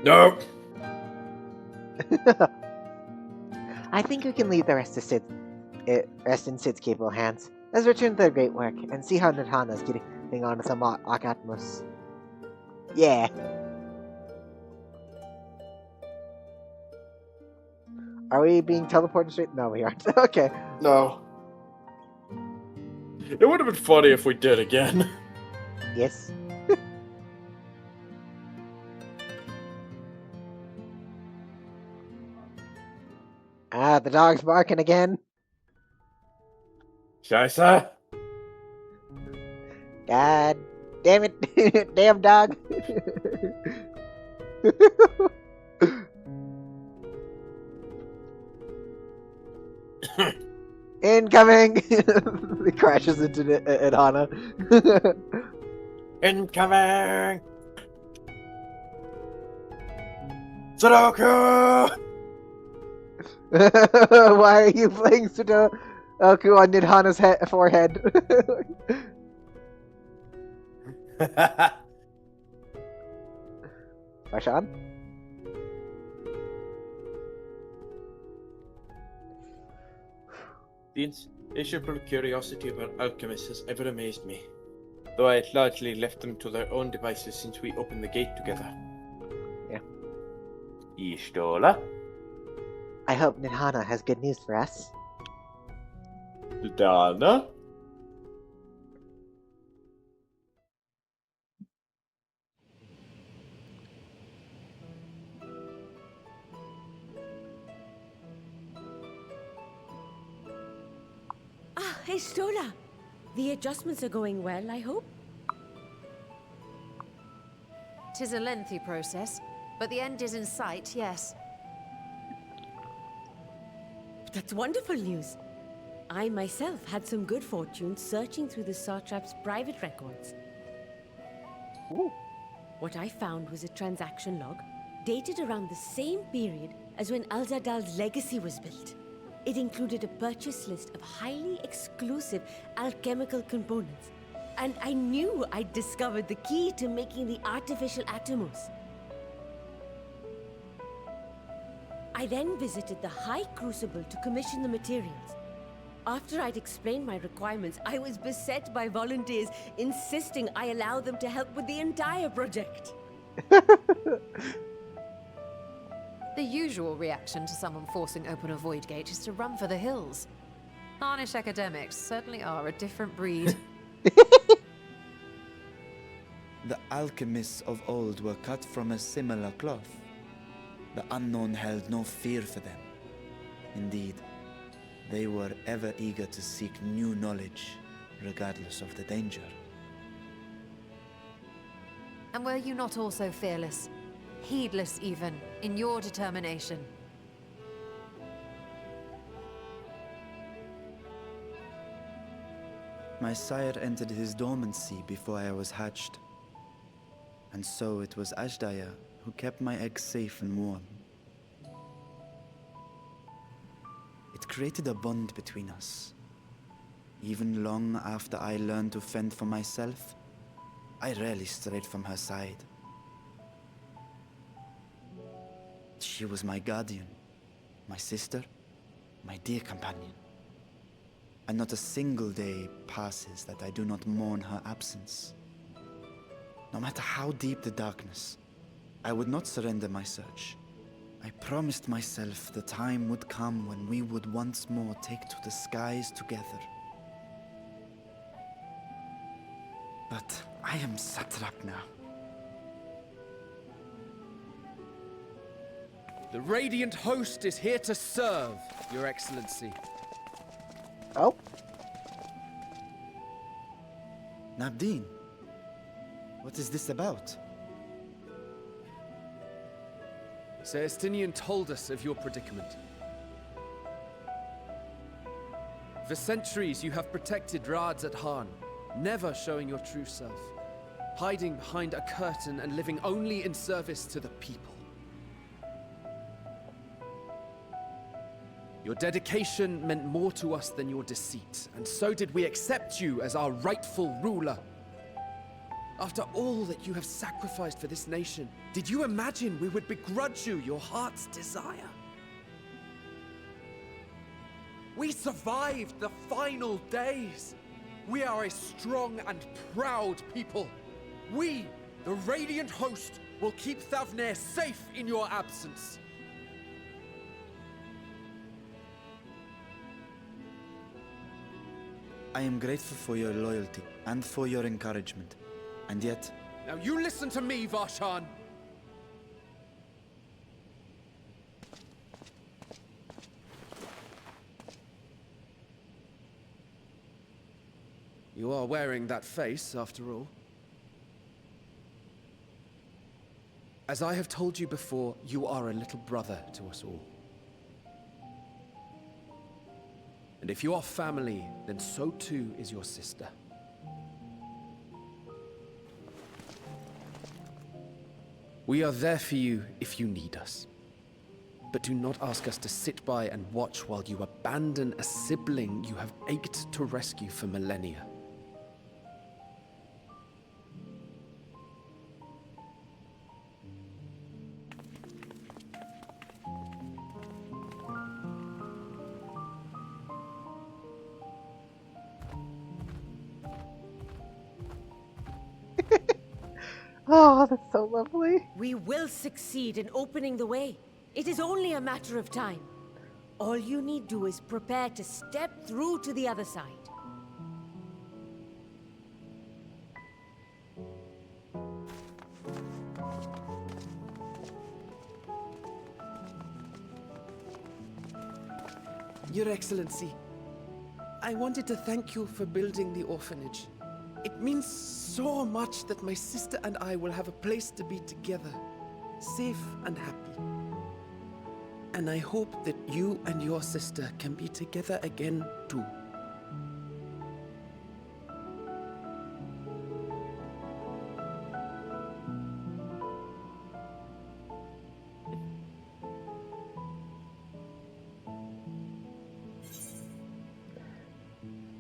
No! I think we can leave the rest in Sid's capable hands. Let's return to their great work and see how Nirhana's getting on with some Akatmos. Yeah. Are we being teleported straight? No, we aren't. Okay. No. It would have been funny if we did again. Yes. The dog's barking again. Scheiße! God damn it. Damn dog. Incoming! He crashes into Hana. Incoming! Sudoku! Why are you playing Sudoku on Nidhana's forehead? Marshawn? The insatiable curiosity of our alchemists has ever amazed me, though I had largely left them to their own devices since we opened the gate together. Yeah. Y'shtola? I hope Nidhana has good news for us. Dana? Hey, Stola. The adjustments are going well, I hope? 'Tis a lengthy process, but the end is in sight, yes. That's wonderful news. I myself had some good fortune searching through the Satrap's private records. Ooh. What I found was a transaction log dated around the same period as when Alzadal's legacy was built. It included a purchase list of highly exclusive alchemical components, and I knew I'd discovered the key to making the artificial Atomos. I then visited the High Crucible to commission the materials. After I'd explained my requirements, I was beset by volunteers insisting I allow them to help with the entire project. The usual reaction to someone forcing open a void gate is to run for the hills. Harnish academics certainly are a different breed. The alchemists of old were cut from a similar cloth. The unknown held no fear for them. Indeed, they were ever eager to seek new knowledge, regardless of the danger. And were you not also fearless? Heedless even, in your determination? My sire entered his dormancy before I was hatched. And so it was Ashdaya who kept my eggs safe and warm. It created a bond between us. Even long after I learned to fend for myself, I rarely strayed from her side. She was my guardian, my sister, my dear companion. And not a single day passes that I do not mourn her absence. No matter how deep the darkness, I would not surrender my search, I promised myself the time would come when we would once more take to the skies together. But I am satrap now. The Radiant Host is here to serve, Your Excellency. Oh, Nabdeen, what is this about? Sir Estinian told us of your predicament. For centuries you have protected Rads at Han, never showing your true self, hiding behind a curtain and living only in service to the people. Your dedication meant more to us than your deceit, and so did we accept you as our rightful ruler. After all that you have sacrificed for this nation, did you imagine we would begrudge you your heart's desire? We survived the final days. We are a strong and proud people. We, the Radiant Host, will keep Thavnair safe in your absence. I am grateful for your loyalty and for your encouragement. And yet, Now you listen to me, Varshan. You are wearing that face, after all. As I have told you before, you are a little brother to us all. And if you are family, then so too is your sister. We are there for you if you need us. But do not ask us to sit by and watch while you abandon a sibling you have ached to rescue for millennia. oh, that's so lovely. We will succeed in opening the way. It is only a matter of time. All you need do is prepare to step through to the other side. Your Excellency, I wanted to thank you for building the orphanage. It means so much that my sister and I will have a place to be together, safe and happy. And I hope that you and your sister can be together again too.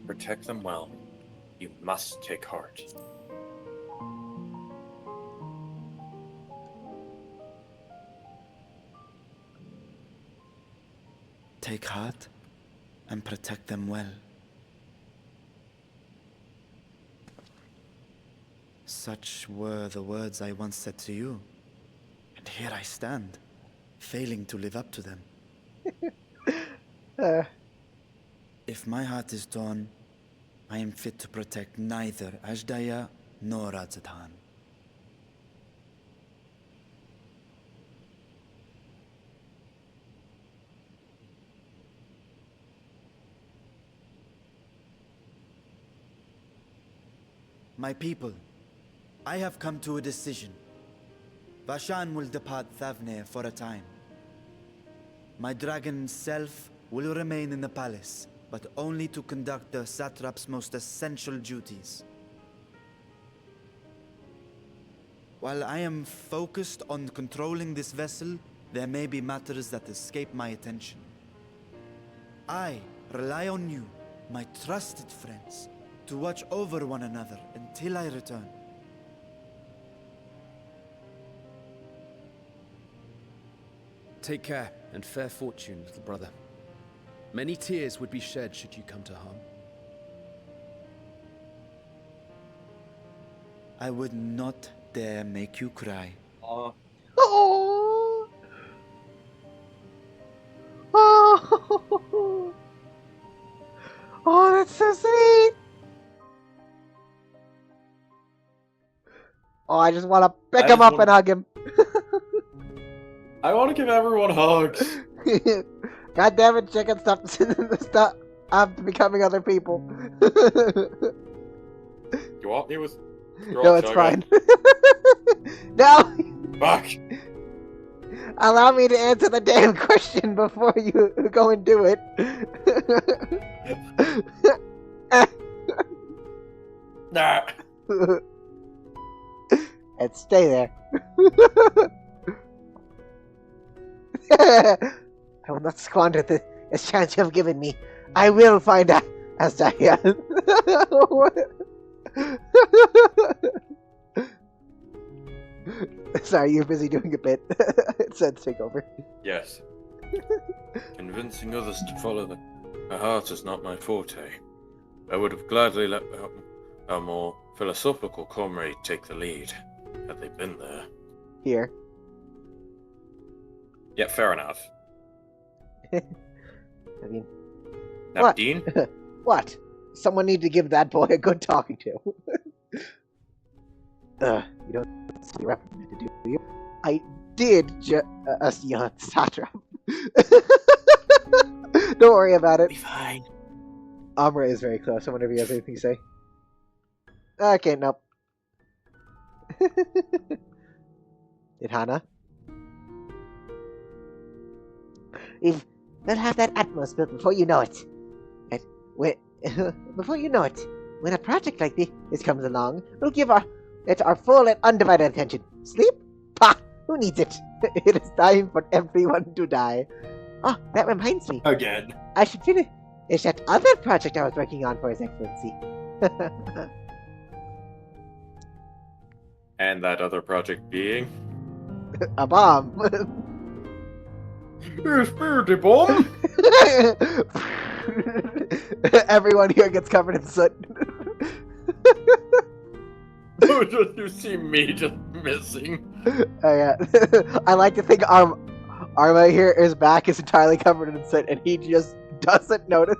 Protect them well. You must take heart. take heart and protect them well. Such were the words I once said to you. And here I stand, failing to live up to them. If my heart is torn, I am fit to protect neither Ajdaya nor Radzatan. My people, I have come to a decision. Vashan will depart Thavnair for a time. My dragon self will remain in the palace, but only to conduct the satrap's most essential duties. While I am focused on controlling this vessel, there may be matters that escape my attention. I rely on you, my trusted friends, to watch over one another until I return. Take care and fair fortune, little brother. Many tears would be shed should you come to harm. I would not dare make you cry. Oh. Oh, I just want to pick I him just up and hug him. I want to give everyone hugs. God damn it, chicken, stop I'm becoming other people. You want me with? No, it's fine. No! Fuck. Allow me to answer the damn question before you go and do it. Nah. And stay there. I will not squander this chance you have given me. I will find out Astaya. Sorry, you're busy doing a bit. It said take over. Yes. Convincing others to follow the heart is not my forte. I would have gladly let a more philosophical comrade take the lead, had they been there. Here. Yeah, fair enough. I mean, Now, what? Dean? What? Someone need to give that boy a good talking to. You don't see reprimanded, do you? I did satrap. Don't worry about it. Be fine. Amra is very close. I wonder if he has anything to say. Okay, nope. Did Hana? If they'll have that Atmos built before you know it. Before you know it, when a project like this comes along, we'll give it our full and undivided attention. Sleep? Pah! Who needs it? It is time for everyone to die. Oh, that reminds me. Again. I should finish that other project I was working on for His Excellency. And that other project being? A bomb. Spirited bomb? Everyone here gets covered in soot. You see me just missing. Oh yeah. I like to think Arma here, his back is entirely covered in soot and he just doesn't notice.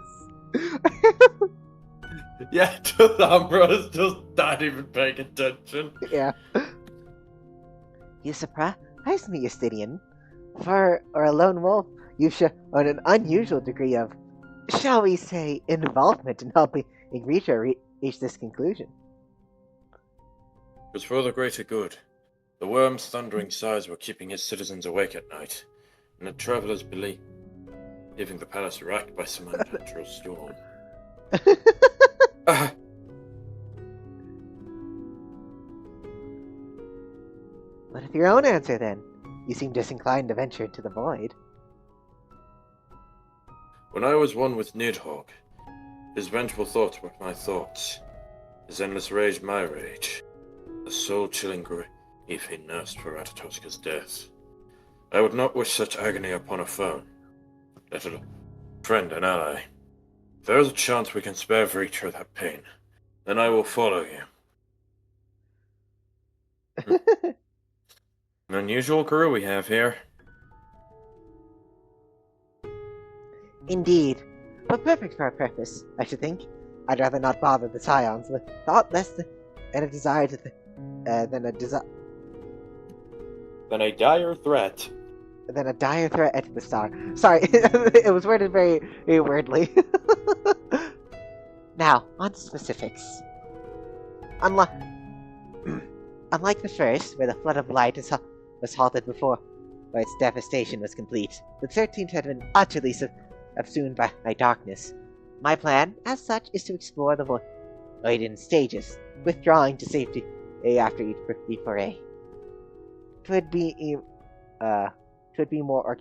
Yeah, just Umbra is just not even paying attention. Yeah. You surprise me, Eustidian. For a lone wolf, you've shown an unusual degree of, shall we say, involvement in helping Igricha reach this conclusion. It was for the greater good. The worm's thundering sighs were keeping his citizens awake at night, and the travelers leaving the palace racked by some unnatural storm. What is your own answer, then? You seem disinclined to venture into the void. When I was one with Nidhogg, his vengeful thoughts were my thoughts, his endless rage my rage, the soul-chilling grief he nursed for Ratatoska's death. I would not wish such agony upon a foe, let alone a friend and ally. If there is a chance we can spare Vritra that pain, then I will follow you. An unusual crew we have here. Indeed. But perfect for our purpose, I should think. I'd rather not bother the Scions with thought less than a desire than a dire threat. Than a dire threat at the star. Sorry, it was worded very, very weirdly. Now, on to specifics. Unlike the first, where the flood of light was halted before its devastation was complete, the 13th had been utterly subsumed by darkness. My plan, as such, is to explore the void in stages, withdrawing to safety after each foray. Twould be more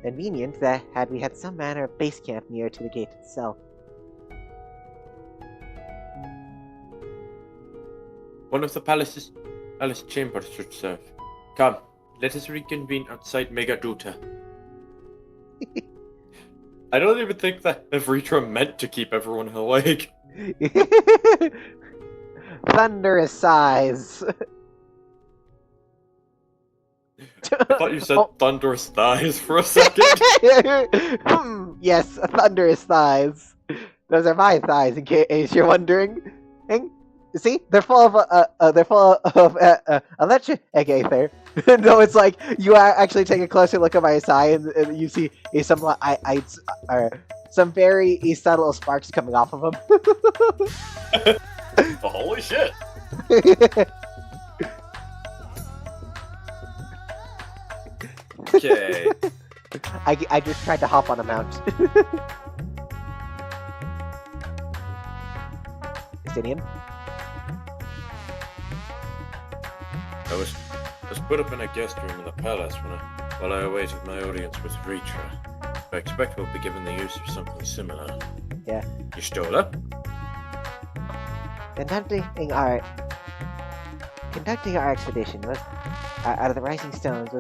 convenient that had we had some manner of base camp near to the gate itself. One of the palace chambers should serve. Come, let us reconvene outside Megaduta. I don't even think that Vritra meant to keep everyone awake. Thunderous sighs. I thought you said thunderous thighs for a second. Yes, thunderous thighs. Those are my thighs, in case you're wondering. See, they're full of electric ether. No, it's like you actually take a closer look at my side, and you see some very subtle sparks coming off of them. Holy shit! Okay. I just tried to hop on a mount. Justinian? I was put up in a guest room in the palace while I awaited my audience with Ritra. I expect we'll be given the use of something similar. Yeah. You stole it? Conducting our expedition was out of the Rising Stones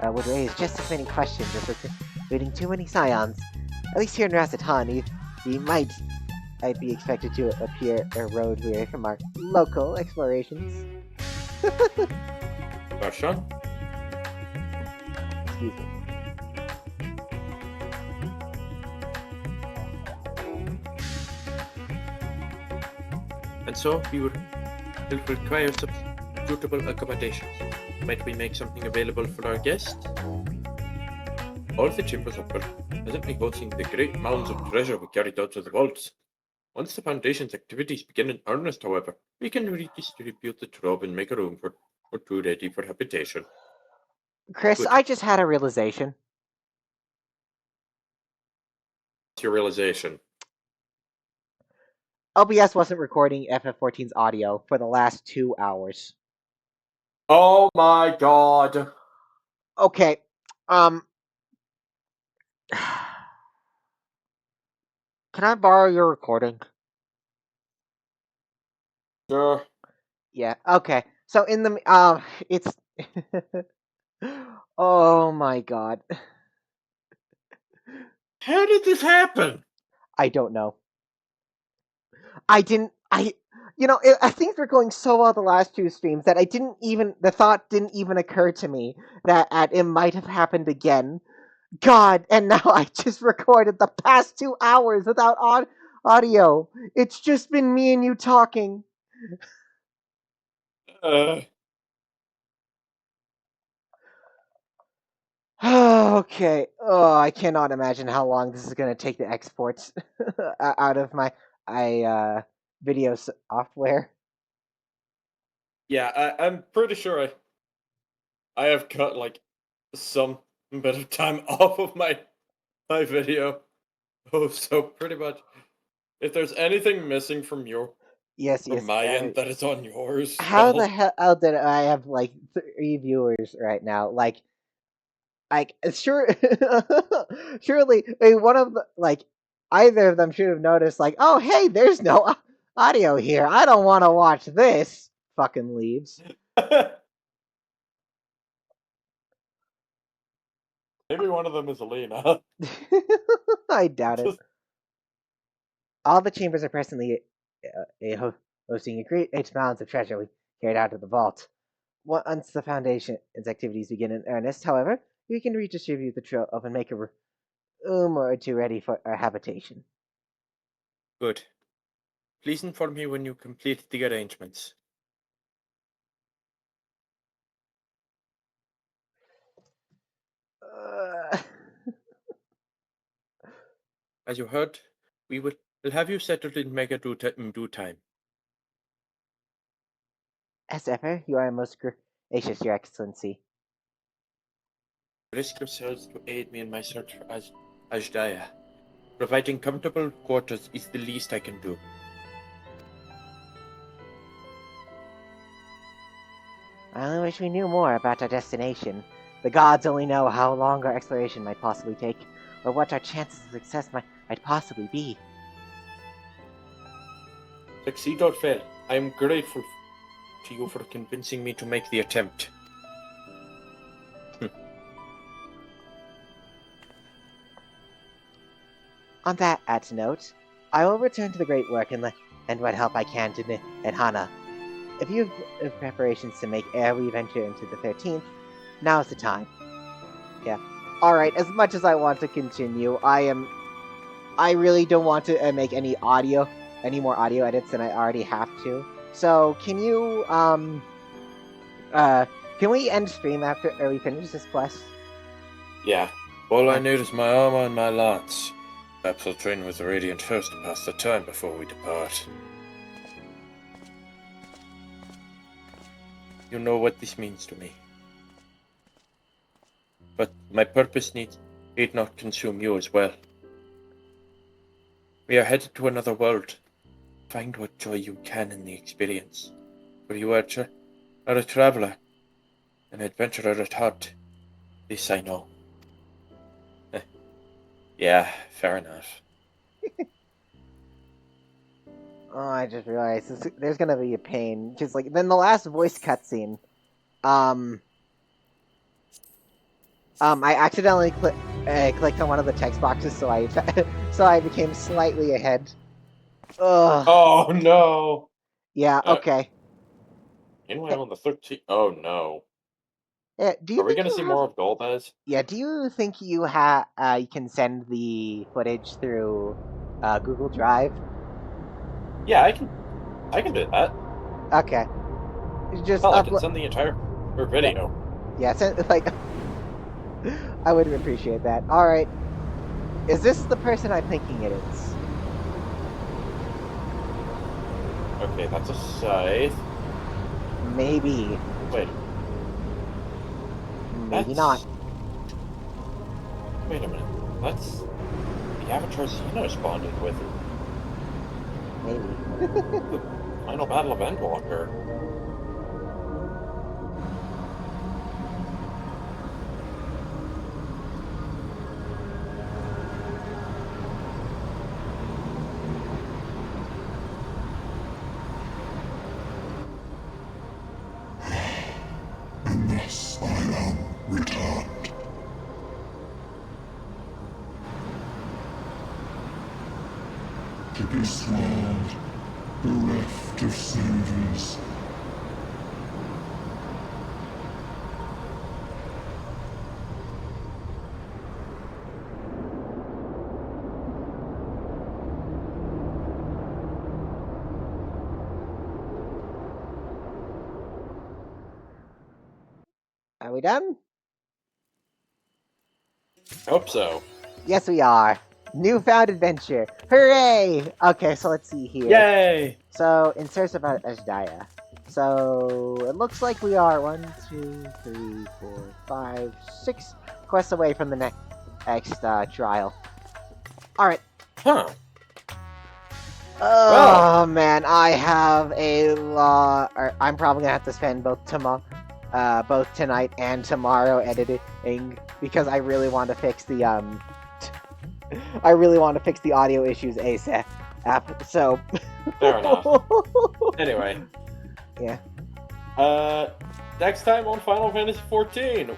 would raise just as many questions as including too many scions. At least here in Rasatan, I'd be expected to appear a road weary from our local explorations. Darshan? Excuse me. And so will require some suitable accommodations. Might we make something available for our guests? All the chambers are presently hosting the great mounds of treasure we carried out to the vaults. Once the Foundation's activities begin in earnest, however, we can redistribute the trove and make a room for two ready for habitation. Chris, Good. I just had a realization. What's your realization? OBS wasn't recording FF14's audio for the last 2 hours. Oh my god! Okay, can I borrow your recording? Sure. Yeah, okay. So in the, it's... Oh my god. How did this happen? I don't know. Things were going so well the last 2 streams that the thought didn't even occur to me that it might have happened again. God, and now I just recorded the past 2 hours without audio. It's just been me and you talking. Okay. Oh, I cannot imagine how long this is going to take the exports out of my video software. Yeah, I'm pretty sure I have cut like some bit of time off of my video. Oh, so pretty much, if there's anything missing from my end, that is on yours. How the hell did I have like 3 viewers right now? Like surely one of the, either of them should have noticed, like, oh hey, there's no audio here. I don't want to watch this. Fucking leaves. Maybe one of them is Alina. I doubt it. All the chambers are presently hosting a great amounts of treasure we carried out of the vault. Once the Foundation's activities begin in earnest, however, we can redistribute the trove and make a room or 2 ready for our habitation. Good. Please inform me when you complete the arrangements. As you heard, we'll have you settled in Mega in due time. As ever, you are most gracious, Your Excellency. Risk yourselves to aid me in my search for Ajdaya. Providing comfortable quarters is the least I can do. I only wish we knew more about our destination. The gods only know how long our exploration might possibly take, or what our chances of success might possibly be. Succeed or fail, I am grateful to you for convincing me to make the attempt. On that note, I will return to the great work and lend what help I can to Nidhana. If you have preparations to make ere we venture into the 13th, now's the time. Yeah. Alright, as much as I want to continue, I really don't want to make any audio any more audio edits than I already have to. So can you can we end stream after we finish this quest? Yeah. All I need is my armor and my lance. Perhaps I'll train with the Radiant Host to pass the time before we depart. You know what this means to me. But my purpose need not consume you as well. We are headed to another world. Find what joy you can in the experience. For you are a traveler, an adventurer at heart. This I know. Yeah, fair enough. Oh, I just realized there's gonna be a pain. Just like then the last voice cutscene, I accidentally clicked on one of the text boxes, so I became slightly ahead. Ugh. Oh no! Yeah. Okay. Anyway, on the 13th. Oh no. Yeah, do you Are we think gonna you see have- more of Golbez? Yeah. Do you think you you can send the footage through Google Drive? Yeah, I can do that. Okay. Just Hell, I can send the entire video. Yeah, like I would appreciate that. All right. Is this the person I'm thinking it is? Okay, that's a scythe. Maybe. Wait. Maybe not. Wait a minute. That's the Avatar Xena responded with Maybe. Final Battle of Endwalker. Unless I am returned. To be swallowed, bereft of savours. Are we done? Hope so. Yes, we are. Newfound adventure. Hooray! Okay, so let's see here. Yay! So, in search of Ashdaya. So, it looks like we are 1, 2, 3, 4, 5, 6 quests away from the next trial. Alright. Huh. Oh, man, I have a lot... I'm probably gonna have to spend both tonight and tomorrow editing, because I really want to fix the, I really want to fix the audio issues ASAP. So... Fair enough. Anyway. Yeah. Next time on Final Fantasy XIV,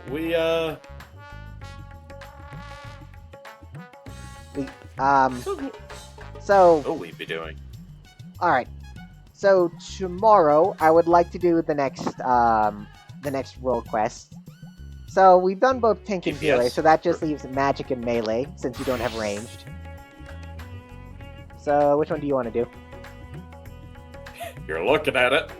So... What will we be doing? Alright. So, tomorrow, I would like to do the next world quest. So, we've done both Tank and Melee, so that just leaves Magic and Melee, since you don't have ranged. So, which one do you want to do? You're looking at it.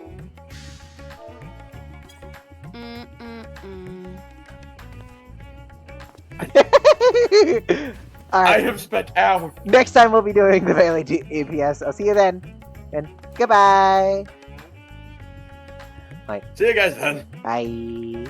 Alright. I have spent hours. Next time we'll be doing the Melee APS. I'll see you then. And goodbye. See you guys then. Bye.